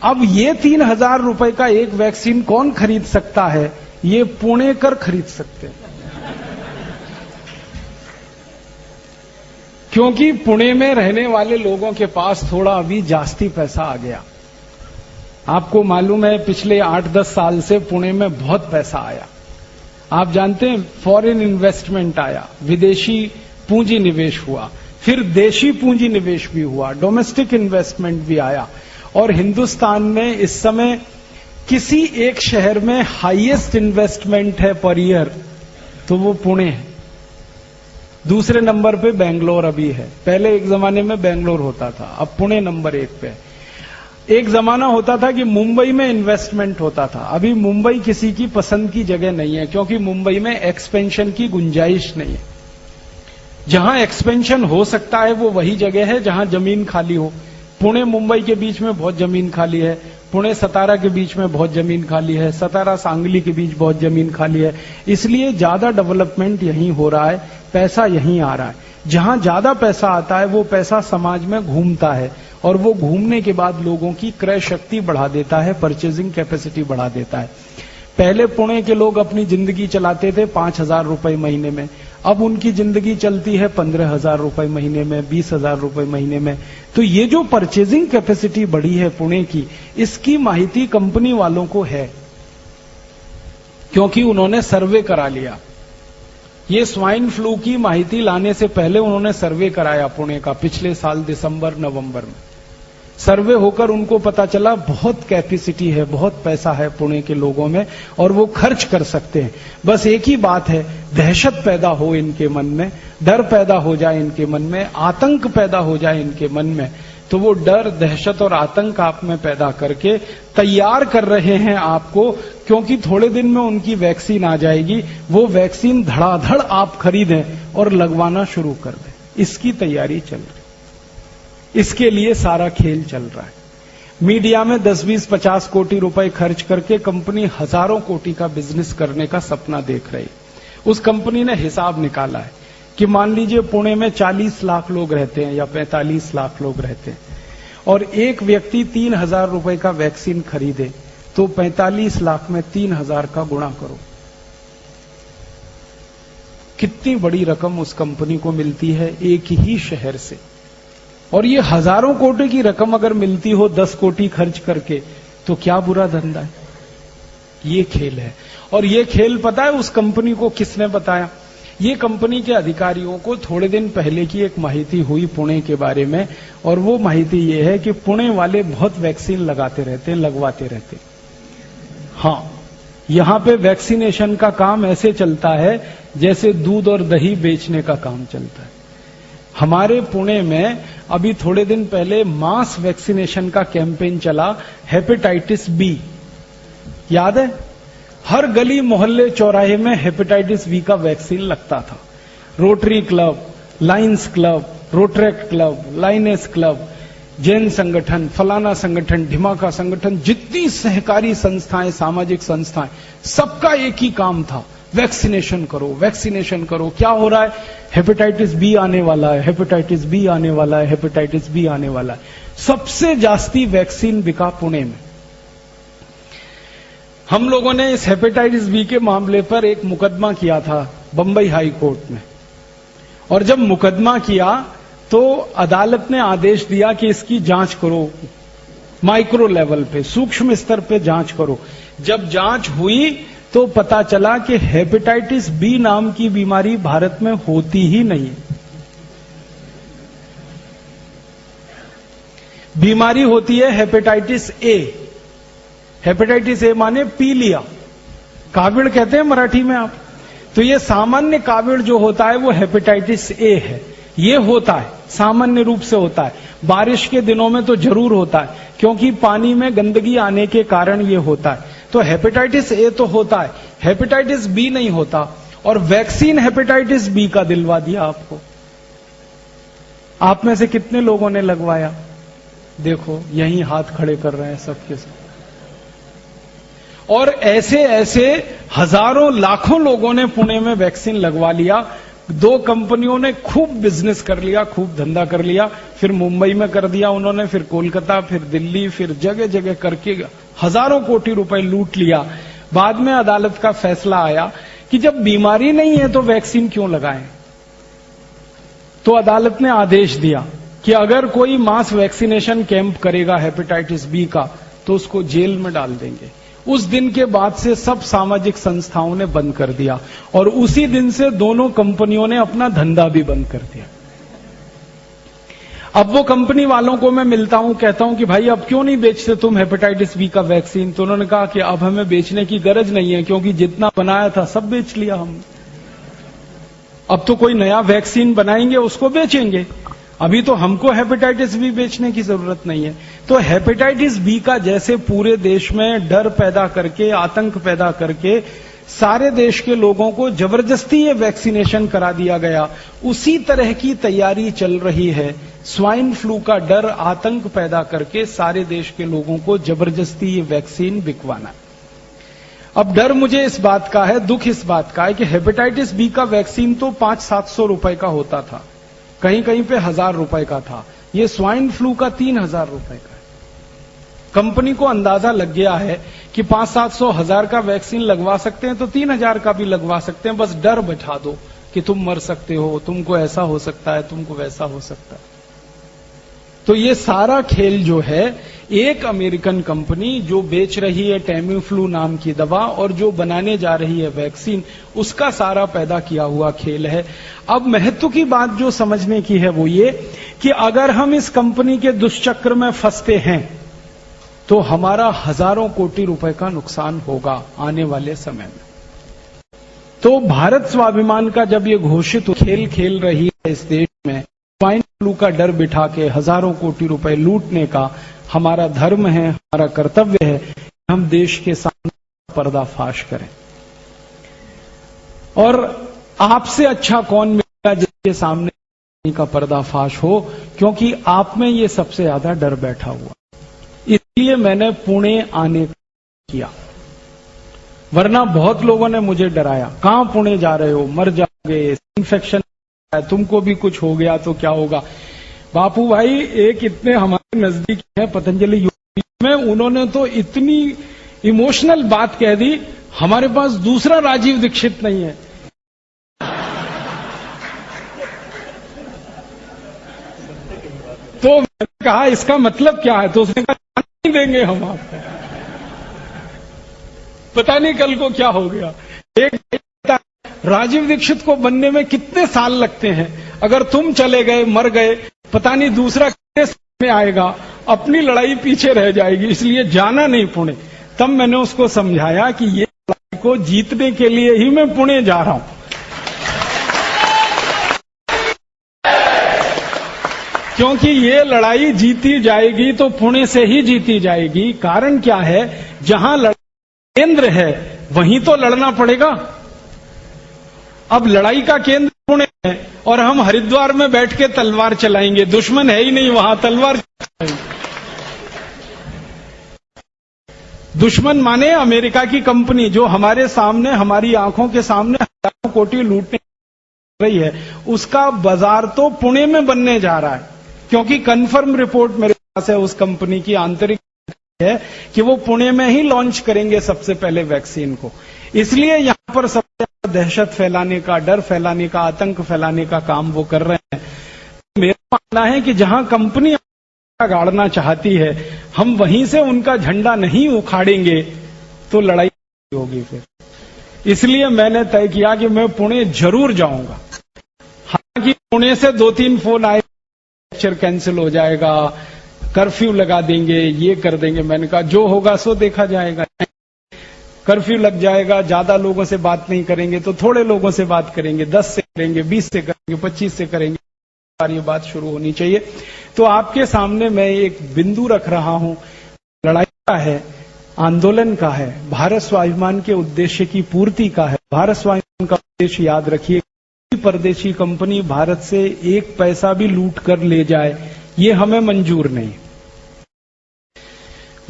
अब ये 3000 रुपए का एक वैक्सीन कौन खरीद सकता है? ये पुणेकर खरीद सकते हैं, क्योंकि पुणे में रहने वाले लोगों के पास थोड़ा अभी जास्ती पैसा आ गया। आपको मालूम है पिछले 8-10 साल से पुणे में बहुत पैसा आया। आप जानते हैं फॉरेन इन्वेस्टमेंट आया, विदेशी पूंजी निवेश हुआ, फिर देशी पूंजी निवेश भी हुआ, डोमेस्टिक इन्वेस्टमेंट भी आया। और हिंदुस्तान में इस समय किसी एक शहर में हाईएस्ट इन्वेस्टमेंट है पर ईयर तो वो पुणे है। दूसरे नंबर पे बेंगलोर अभी है। पहले एक जमाने में बेंगलोर होता था, अब पुणे नंबर 1 पे। एक जमाना होता था कि मुंबई में इन्वेस्टमेंट होता था, अभी मुंबई किसी की पसंद की जगह नहीं है, क्योंकि मुंबई में एक्सपेंशन की गुंजाइश नहीं है। जहां एक्सपेंशन हो सकता है वो वही जगह है जहां जमीन खाली हो। पुणे मुंबई के बीच में बहुत जमीन खाली है, पुणे सतारा के बीच में बहुत जमीन खाली है, सतारा सांगली के बीच बहुत जमीन खाली है, इसलिए ज्यादा डेवलपमेंट यहीं हो रहा है, पैसा यहीं आ रहा है। जहां ज्यादा पैसा आता है वो पैसा समाज में घूमता है और वो घूमने के बाद लोगों की क्रय शक्ति बढ़ा देता है, परचेजिंग कैपेसिटी बढ़ा देता है। पहले पुणे के लोग अपनी जिंदगी चलाते थे 5,000 रुपए महीने में, अब उनकी जिंदगी चलती है 15,000 रुपए महीने में, 20,000 रुपए महीने में। तो ये जो परचेजिंग कैपेसिटी बढ़ी है पुणे की, इसकी माहिती कंपनी वालों को है, क्योंकि उन्होंने सर्वे करा लिया। ये स्वाइन फ्लू की माहिती लाने से पहले उन्होंने सर्वे कराया पुणे का, पिछले साल दिसंबर नवंबर में सर्वे होकर उनको पता चला बहुत कैपेसिटी है, बहुत पैसा है पुणे के लोगों में और वो खर्च कर सकते हैं। बस एक ही बात है, दहशत पैदा हो इनके मन में, डर पैदा हो जाए इनके मन में, आतंक पैदा हो जाए इनके मन में, तो वो डर, दहशत और आतंक आप में पैदा करके तैयार कर रहे हैं आपको, क्योंकि थोड़े दिन में उनकी वैक्सीन आ जाएगी, वो वैक्सीन धड़ाधड़ आप खरीदें और लगवाना शुरू कर दें। इसकी तैयारी चल रही, इसके लिए सारा खेल चल रहा है। मीडिया में 10, 20, 50 कोटी रुपए खर्च करके कंपनी हजारों कोटी का बिजनेस करने का सपना देख रही। उस कंपनी ने हिसाब निकाला है कि मान लीजिए पुणे में 40 लाख लोग रहते हैं या 45 लाख लोग रहते हैं और एक व्यक्ति 3,000 रुपए का वैक्सीन खरीदे, तो 45 लाख में 3,000 का गुणा करो, कितनी बड़ी रकम उस कंपनी को मिलती है एक ही शहर से। और ये हजारों कोटी की रकम अगर मिलती हो 10 कोटी खर्च करके, तो क्या बुरा धंधा है। ये खेल है। और ये खेल पता है उस कंपनी को किसने बताया? ये कंपनी के अधिकारियों को थोड़े दिन पहले की एक माहिती हुई पुणे के बारे में, और वो माहिती ये है कि पुणे वाले बहुत वैक्सीन लगाते रहते, लगवाते रहते। हाँ, यहां पे वैक्सीनेशन का काम ऐसे चलता है जैसे दूध और दही बेचने का काम चलता है। हमारे पुणे में अभी थोड़े दिन पहले मास वैक्सीनेशन का कैंपेन चला, हेपेटाइटिस बी, याद है? हर गली मोहल्ले चौराहे में हेपेटाइटिस बी का वैक्सीन लगता था। Rotary Club, Lions Club, Rotaract Club, Lioness Club, Jain संगठन, फलाना संगठन, ढिमाका संगठन, जितनी सहकारी संस्थाएं, सामाजिक संस्थाएं, सबका एक ही काम था, वैक्सीनेशन करो, वैक्सीनेशन करो। क्या हो रहा है? हेपेटाइटिस बी आने वाला है, हेपेटाइटिस बी आने वाला है, हेपेटाइटिस बी आने वाला है। सबसे जास्ती वैक्सीन बिका पुणे में। हम लोगों ने इस हेपेटाइटिस बी के मामले पर एक मुकदमा किया था बंबई हाई कोर्ट में, और जब मुकदमा किया तो अदालत ने आदेश दिया कि इसकी जांच करो, माइक्रो लेवल पे, सूक्ष्म स्तर पे जांच करो। जब जांच हुई तो पता चला कि हेपेटाइटिस बी नाम की बीमारी भारत में होती ही नहीं। बीमारी होती है हेपेटाइटिस ए। हेपेटाइटिस ए माने पी लिया, काविड़ कहते हैं मराठी में आप। तो ये सामान्य काविड़ जो होता है वो हेपेटाइटिस ए है। ये होता है, सामान्य रूप से होता है, बारिश के दिनों में तो जरूर होता है, क्योंकि पानी में गंदगी आने के कारण ये होता है। तो हेपेटाइटिस ए तो होता है, हेपेटाइटिस बी नहीं होता। और वैक्सीन हेपेटाइटिस बी का दिलवा दिया आपको। आप में से कितने लोगों ने लगवाया? देखो, यहीं हाथ खड़े कर रहे हैं सबके सब। और ऐसे ऐसे हजारों लाखों लोगों ने पुणे में वैक्सीन लगवा लिया। 2 कंपनियों ने खूब बिजनेस कर लिया, खूब धंधा कर लिया। फिर मुंबई में कर दिया उन्होंने, फिर कोलकाता, फिर दिल्ली, फिर जगह जगह करके हजारों कोटी रुपए लूट लिया। बाद में अदालत का फैसला आया कि जब बीमारी नहीं है तो वैक्सीन क्यों लगाएं। तो अदालत ने आदेश दिया कि अगर कोई मास वैक्सीनेशन कैंप करेगा हेपेटाइटिस बी का, तो उसको जेल में डाल देंगे। उस दिन के बाद से सब सामाजिक संस्थाओं ने बंद कर दिया, और उसी दिन से दोनों कंपनियों ने अपना धंधा भी बंद कर दिया। अब वो कंपनी वालों को मैं मिलता हूं, कहता हूं कि भाई अब क्यों नहीं बेचते तुम हेपेटाइटिस बी का वैक्सीन? तो उन्होंने कहा कि अब हमें बेचने की गरज नहीं है, क्योंकि जितना बनाया था सब बेच लिया हमने। अब तो कोई नया वैक्सीन बनाएंगे, उसको बेचेंगे। अभी तो हमको हेपेटाइटिस बी बेचने की जरूरत नहीं है। तो हेपेटाइटिस बी का जैसे पूरे देश में डर पैदा करके, आतंक पैदा करके सारे देश के लोगों को जबरदस्ती ये वैक्सीनेशन करा दिया गया, उसी तरह की तैयारी चल रही है। स्वाइन फ्लू का डर, आतंक पैदा करके सारे देश के लोगों को जबरदस्ती ये वैक्सीन बिकवाना। अब डर मुझे इस बात का है, दुख इस बात का है कि हेपेटाइटिस बी का वैक्सीन तो 500-700 रुपए का होता था, कहीं कहीं पे 1000 रुपए का था। ये स्वाइन फ्लू का 3000 रुपए का है। कंपनी को अंदाजा लग गया है कि 500-700 का वैक्सीन लगवा सकते हैं तो 3000 का भी लगवा सकते हैं, बस डर बैठा दो कि तुम मर सकते हो, तुमको ऐसा हो सकता है, तुमको वैसा हो सकता है। तो ये सारा खेल जो है, एक अमेरिकन कंपनी जो बेच रही है टेमीफ्लू नाम की दवा और जो बनाने जा रही है वैक्सीन, उसका सारा पैदा किया हुआ खेल है। अब महत्व की बात जो समझने की है वो ये कि अगर हम इस कंपनी के दुष्चक्र में फंसते हैं तो हमारा हजारों कोटि रुपए का नुकसान होगा आने वाले समय में। तो भारत स्वाभिमान का जब ये घोषित खेल खेल रही है इस देश में, स्वाइन फ्लू का डर बिठा के हजारों कोटि रुपए लूटने का हमारा धर्म है, हमारा कर्तव्य है कि हम देश के सामने पर्दाफाश करें। और आपसे अच्छा कौन मिलेगा जिसके सामने का पर्दाफाश हो, क्योंकि आप में ये सबसे ज्यादा डर बैठा हुआ। इसलिए मैंने पुणे आने किया, वरना बहुत लोगों ने मुझे डराया, कहां पुणे जा रहे हो, मर जाओगे, इन्फेक्शन है, तुमको भी कुछ हो गया तो क्या होगा। बापू भाई एक इतने हमारे नजदीक है पतंजलि योग में, उन्होंने तो इतनी इमोशनल बात कह दी, हमारे पास दूसरा राजीव दीक्षित नहीं है। तो मैंने कहा इसका मतलब क्या है, तो उसने कहा नहीं देंगे हम आपको, पता नहीं कल को क्या हो गया। एक राजीव दीक्षित को बनने में कितने साल लगते हैं, अगर तुम चले गए, मर गए, पता नहीं दूसरा कितने साल में आएगा, अपनी लड़ाई पीछे रह जाएगी, इसलिए जाना नहीं पुणे। तब मैंने उसको समझाया कि ये लड़ाई को जीतने के लिए ही मैं पुणे जा रहा हूं, क्योंकि ये लड़ाई जीती जाएगी तो पुणे से ही जीती जाएगी। कारण क्या है, जहां केंद्र है वहीं तो लड़ना पड़ेगा। अब लड़ाई का केंद्र पुणे है और हम हरिद्वार में बैठ के तलवार चलाएंगे, दुश्मन है ही नहीं वहां, तलवार चलाएंगे। दुश्मन माने अमेरिका की कंपनी जो हमारे सामने, हमारी आंखों के सामने हजारों कोटी लूटने रही है, उसका बाजार तो पुणे में बनने जा रहा है, क्योंकि कंफर्म रिपोर्ट मेरे पास है उस कंपनी की आंतरिक है कि वो पुणे में ही लॉन्च करेंगे सबसे पहले वैक्सीन को। इसलिए यहां पर सबसे दहशत फैलाने का, डर फैलाने का, आतंक फैलाने का काम वो कर रहे हैं। मेरा मानना है कि जहां कंपनी गाड़ना चाहती है, हम वहीं से उनका झंडा नहीं उखाड़ेंगे तो लड़ाई होगी फिर। इसलिए मैंने तय किया कि मैं पुणे जरूर जाऊंगा। हालांकि पुणे से 2-3 फोन आए, लेक्चर कैंसिल हो जाएगा, कर्फ्यू लगा देंगे, ये कर देंगे। मैंने कहा जो होगा सो देखा जाएगा। कर्फ्यू लग जाएगा, ज्यादा लोगों से बात नहीं करेंगे तो थोड़े लोगों से बात करेंगे, 10 से करेंगे, 20 से करेंगे, 25 से करेंगे, ये बात शुरू होनी चाहिए। तो आपके सामने मैं एक बिंदु रख रहा हूं, लड़ाई का है, आंदोलन का है, भारत स्वाभिमान के उद्देश्य की पूर्ति का है। भारत स्वाभिमान का उद्देश्य याद रखिए, परदेशी कंपनी भारत से 1 पैसा भी लूट कर ले जाए, ये हमें मंजूर नहीं।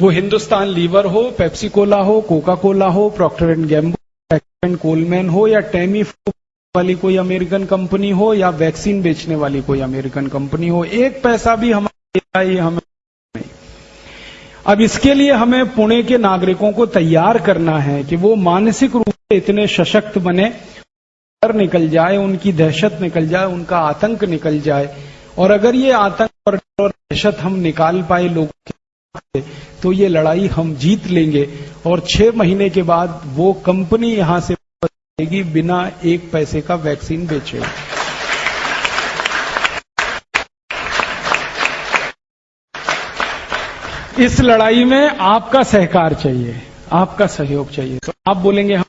वो हिंदुस्तान लीवर हो, पेप्सी कोला हो, कोका कोला हो, Procter and Gamble, Procter and Coleman हो, या टेमीफ्लू वाली कोई अमेरिकन कंपनी हो, या वैक्सीन बेचने वाली कोई अमेरिकन कंपनी हो, 1 पैसा भी हमारे ये हमें नहीं। अब इसके लिए हमें पुणे के नागरिकों को तैयार करना है कि वो मानसिक रूप से इतने सशक्त बने, डर निकल जाए, उनकी दहशत निकल जाए, उनका आतंक निकल जाए। और अगर ये आतंक और दहशत हम निकाल पाए लोगों के, तो ये लड़ाई हम जीत लेंगे और 6 महीने के बाद वो कंपनी यहां से जाएगी बिना 1 पैसे का वैक्सीन बेचे। इस लड़ाई में आपका सहकार चाहिए, आपका सहयोग चाहिए। तो आप बोलेंगे हम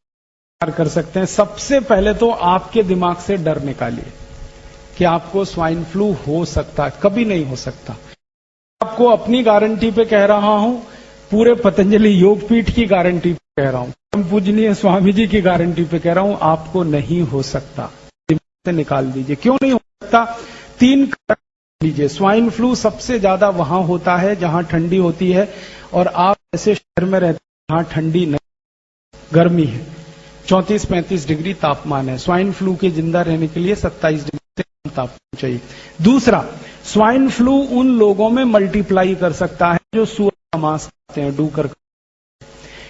कर सकते हैं। सबसे पहले तो आपके दिमाग से डर निकालिए कि आपको स्वाइन फ्लू हो सकता है, कभी नहीं हो सकता। आपको अपनी गारंटी पे कह रहा हूं, पूरे पतंजलि योगपीठ की गारंटी कह रहा हूं, हम पूजनीय स्वामी जी की गारंटी पे कह रहा हूं, आपको नहीं हो सकता। से निकाल दीजिए, क्यों नहीं हो सकता? 3 कारण लीजिए। स्वाइन फ्लू सबसे ज्यादा वहां होता है जहां ठंडी होती है, और आप ऐसे शहर में रहते हैं जहां ठंडी नहीं, गर्मी है, 34-35 डिग्री तापमान है। स्वाइन फ्लू के जिंदा रहने के लिए 27 डिग्री से कम तापमान चाहिए। दूसरा, स्वाइन फ्लू उन लोगों में मल्टीप्लाई कर सकता है जो सुअर का मांस खाते हैं, डूकर,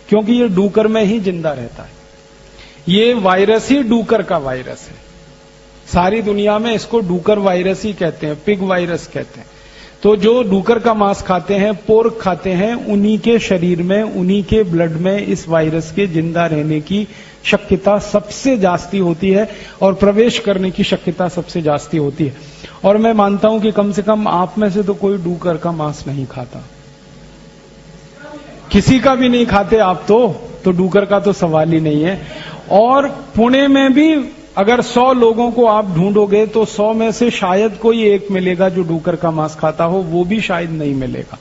क्योंकि ये डूकर में ही जिंदा रहता है। ये वायरस ही डूकर का वायरस है। सारी दुनिया में इसको डूकर वायरस ही कहते हैं, पिग वायरस कहते हैं। तो जो डूकर का मांस खाते हैं, पोर्क खाते हैं, उन्हीं के शरीर में, उन्हीं के ब्लड में इस वायरस के जिंदा रहने की शक्यता सबसे जास्ती होती है, और प्रवेश करने की शक्यता सबसे जास्ती होती है। और मैं मानता हूं कि कम से कम आप में से तो कोई डूकर का मांस नहीं खाता, किसी का भी नहीं खाते आप तो डूकर का तो सवाल ही नहीं है। और पुणे में भी अगर 100 लोगों को आप ढूंढोगे तो 100 में से शायद कोई एक मिलेगा जो डूकर का मांस खाता हो, वो भी शायद नहीं मिलेगा।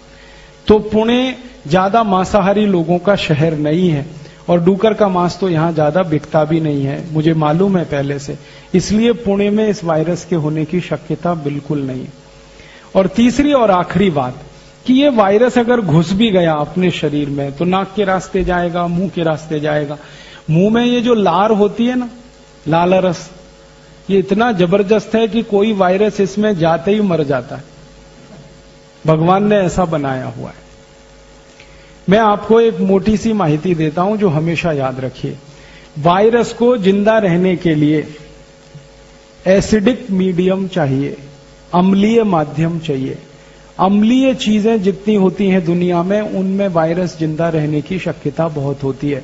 तो पुणे ज्यादा मांसाहारी लोगों का शहर नहीं है, और डूकर का मांस तो यहां ज्यादा बिकता भी नहीं है, मुझे मालूम है पहले से। इसलिए पुणे में इस वायरस के होने की शक्यता बिल्कुल नहीं है। और तीसरी और आखिरी बात कि ये वायरस अगर घुस भी गया अपने शरीर में तो नाक के रास्ते जाएगा, मुंह के रास्ते जाएगा। मुंह में ये जो लार होती है ना, लालारस, ये इतना जबरदस्त है कि कोई वायरस इसमें जाते ही मर जाता है। भगवान ने ऐसा बनाया हुआ है। मैं आपको एक मोटी सी माहिती देता हूं जो हमेशा याद रखिए। वायरस को जिंदा रहने के लिए एसिडिक मीडियम चाहिए, अम्लीय माध्यम चाहिए। अम्लीय चीजें जितनी होती हैं दुनिया में, उनमें वायरस जिंदा रहने की शक्यता बहुत होती है।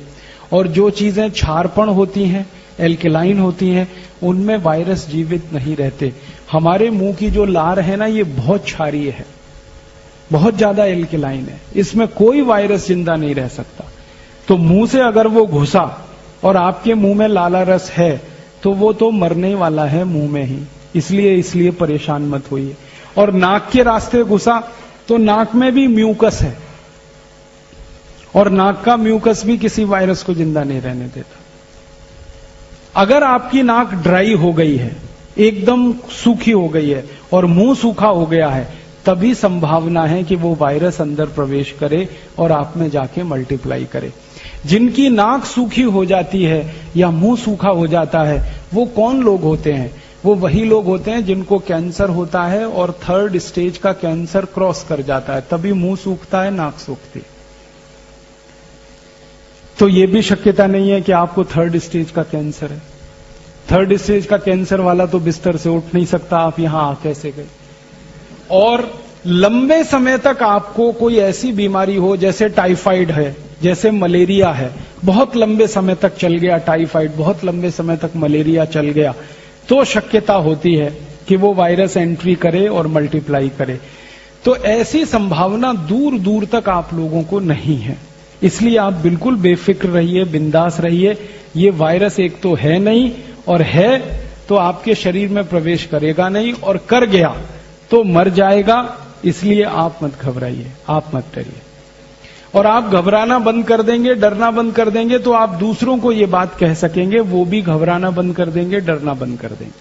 और जो चीजें क्षारपण होती हैं, एल्केलाइन होती हैं, उनमें वायरस जीवित नहीं रहते। हमारे मुंह की जो लार है ना, ये बहुत क्षारीय है, बहुत ज्यादा एल्केलाइन है, इसमें कोई वायरस जिंदा नहीं रह सकता। तो मुंह से अगर वो घुसा और आपके मुंह में लाला रस है तो वो तो मरने वाला है मुंह में ही, इसलिए परेशान मत होइए। और नाक के रास्ते घुसा तो नाक में भी म्यूकस है, और नाक का म्यूकस भी किसी वायरस को जिंदा नहीं रहने देता। अगर आपकी नाक ड्राई हो गई है, एकदम सूखी हो गई है, और मुंह सूखा हो गया है, तभी संभावना है कि वो वायरस अंदर प्रवेश करे और आप में जाके मल्टीप्लाई करे। जिनकी नाक सूखी हो जाती है या मुंह सूखा हो जाता है, वो कौन लोग होते हैं? वो वही लोग होते हैं जिनको कैंसर होता है और 3rd स्टेज का कैंसर क्रॉस कर जाता है, तभी मुंह सूखता है, नाक सूखती है। तो ये भी शक्यता नहीं है कि आपको 3rd स्टेज का कैंसर है। 3rd स्टेज का कैंसर वाला तो बिस्तर से उठ नहीं सकता, आप यहां आ कैसे गए? और लंबे समय तक आपको कोई ऐसी बीमारी हो जैसे टाइफाइड है, जैसे मलेरिया है, बहुत लंबे समय तक चल गया टाइफाइड, बहुत लंबे समय तक मलेरिया चल गया, तो शक्यता होती है कि वो वायरस एंट्री करे और मल्टीप्लाई करे। तो ऐसी संभावना दूर दूर तक आप लोगों को नहीं है। इसलिए आप बिल्कुल बेफिक्र रहिए, बिंदास रहिए। ये वायरस एक तो है नहीं, और है तो आपके शरीर में प्रवेश करेगा नहीं, और कर गया तो मर जाएगा। इसलिए आप मत घबराइए, आप मत डरिए। और आप घबराना बंद कर देंगे, डरना बंद कर देंगे, तो आप दूसरों को ये बात कह सकेंगे, वो भी घबराना बंद कर देंगे, डरना बंद कर देंगे।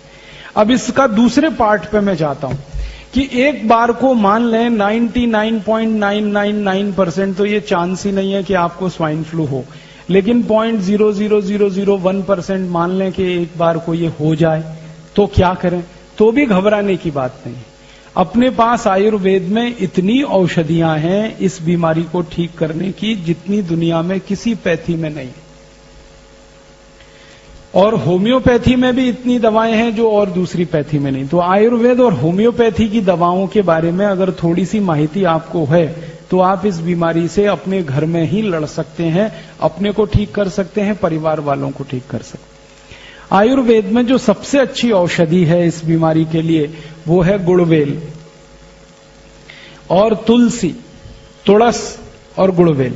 अब इसका दूसरे पार्ट पे मैं जाता हूं कि एक बार को मान लें 99.999% तो ये चांस ही नहीं है कि आपको स्वाइन फ्लू हो, लेकिन 0.00001% मान लें कि एक बार को ये हो जाए, तो क्या करें? तो भी घबराने की बात नहीं। अपने पास आयुर्वेद में इतनी औषधियां हैं इस बीमारी को ठीक करने की, जितनी दुनिया में किसी पैथी में नहीं। और होम्योपैथी में भी इतनी दवाएं हैं जो और दूसरी पैथी में नहीं। तो आयुर्वेद और होम्योपैथी की दवाओं के बारे में अगर थोड़ी सी माहिती आपको है तो आप इस बीमारी से अपने घर में ही लड़ सकते हैं, अपने को ठीक कर सकते हैं, परिवार वालों को ठीक कर सकते हैं। आयुर्वेद में जो सबसे अच्छी औषधि है इस बीमारी के लिए वो है गुड़वेल और तुलसी, तुलस और गुड़वेल।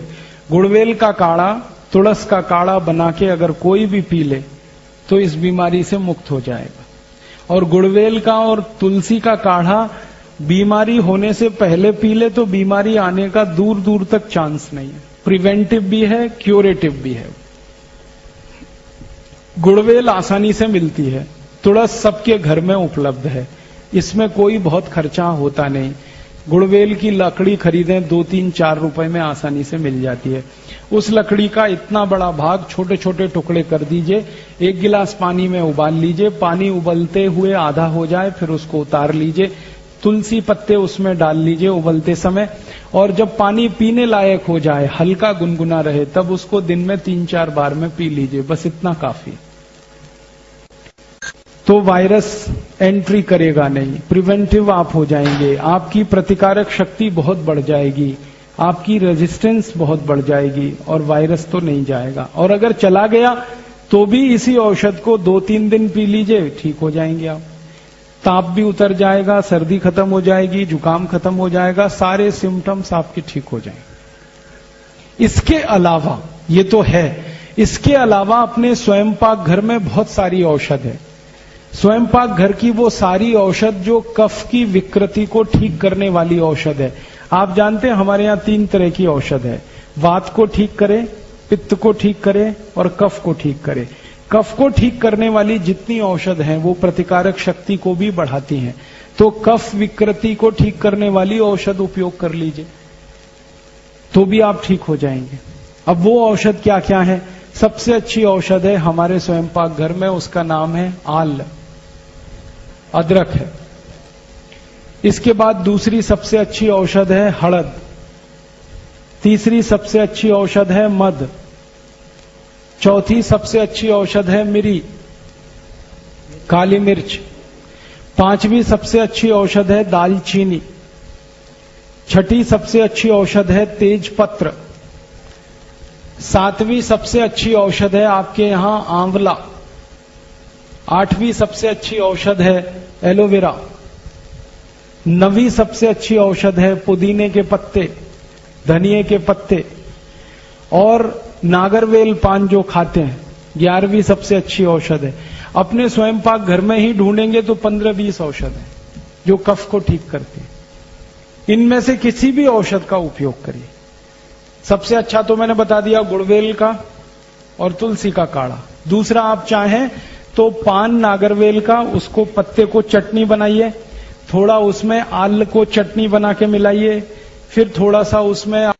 गुड़वेल का काढ़ा, तुलस का काढ़ा बना के अगर कोई भी पी ले तो इस बीमारी से मुक्त हो जाएगा। और गुड़वेल का और तुलसी का काढ़ा बीमारी होने से पहले पी ले तो बीमारी आने का दूर दूर तक चांस नहीं है। प्रिवेंटिव भी है, क्यूरेटिव भी है। गुड़वेल आसानी से मिलती है, तुलस सबके घर में उपलब्ध है, इसमें कोई बहुत खर्चा होता नहीं। गुड़वेल की लकड़ी खरीदें 2-3-4 रुपए में आसानी से मिल जाती है। उस लकड़ी का इतना बड़ा भाग छोटे छोटे टुकड़े कर दीजिए, 1 गिलास पानी में उबाल लीजिए, पानी उबलते हुए आधा हो जाए फिर उसको उतार लीजिए, तुलसी पत्ते उसमें डाल लीजिए उबलते समय, और जब पानी पीने लायक हो जाए, हल्का गुनगुना रहे, तब उसको दिन में 3-4 बार में पी लीजिए, बस इतना काफी। तो वायरस एंट्री करेगा नहीं, प्रिवेंटिव आप हो जाएंगे, आपकी प्रतिकारक शक्ति बहुत बढ़ जाएगी, आपकी रेजिस्टेंस बहुत बढ़ जाएगी और वायरस तो नहीं जाएगा। और अगर चला गया तो भी इसी औषध को 2-3 दिन पी लीजिए, ठीक हो जाएंगे आप। ताप भी उतर जाएगा, सर्दी खत्म हो जाएगी, जुकाम खत्म हो जाएगा, सारे सिम्टम्स आपके ठीक हो जाएंगे। इसके अलावा, ये तो है, इसके अलावा अपने स्वयं पाक घर में बहुत सारी औषध है। स्वयं पाक घर की वो सारी औषध जो कफ की विकृति को ठीक करने वाली औषध है। आप जानते हैं हमारे यहाँ 3 तरह की औषध है, वात को ठीक करे, पित्त को ठीक करे और कफ को ठीक करे। कफ को ठीक करने वाली जितनी औषध हैं वो प्रतिकारक शक्ति को भी बढ़ाती हैं, तो कफ विकृति को ठीक करने वाली औषध उपयोग कर लीजिए तो भी आप ठीक हो जाएंगे। अब वो औषध क्या क्या है? सबसे अच्छी औषध है हमारे स्वयं पाक घर में, उसका नाम है आल, अदरक है। इसके बाद दूसरी सबसे अच्छी औषध है हड़द, तीसरी सबसे अच्छी औषध है मध, चौथी सबसे अच्छी औषध है मिरी, काली मिर्च, पांचवी सबसे अच्छी औषध है दालचीनी, छठी सबसे अच्छी औषध है तेज पत्र, सातवीं सबसे अच्छी औषध है आपके यहां आंवला, आठवीं सबसे अच्छी औषध है एलोवेरा, नवीं सबसे अच्छी औषध है पुदीने के पत्ते, धनिए के पत्ते, और नागरवेल पान जो खाते हैं 11वीं सबसे अच्छी औषध है। अपने स्वयं पाक घर में ही ढूंढेंगे तो 15-20 औषध है जो कफ को ठीक करते हैं। इनमें से किसी भी औषध का उपयोग करिए। सबसे अच्छा तो मैंने बता दिया गुड़वेल का और तुलसी का काढ़ा। दूसरा आप चाहें तो पान नागरवेल का, उसको पत्ते को चटनी बनाइए, थोड़ा उसमें आल को चटनी बना के मिलाइए, फिर थोड़ा सा उसमें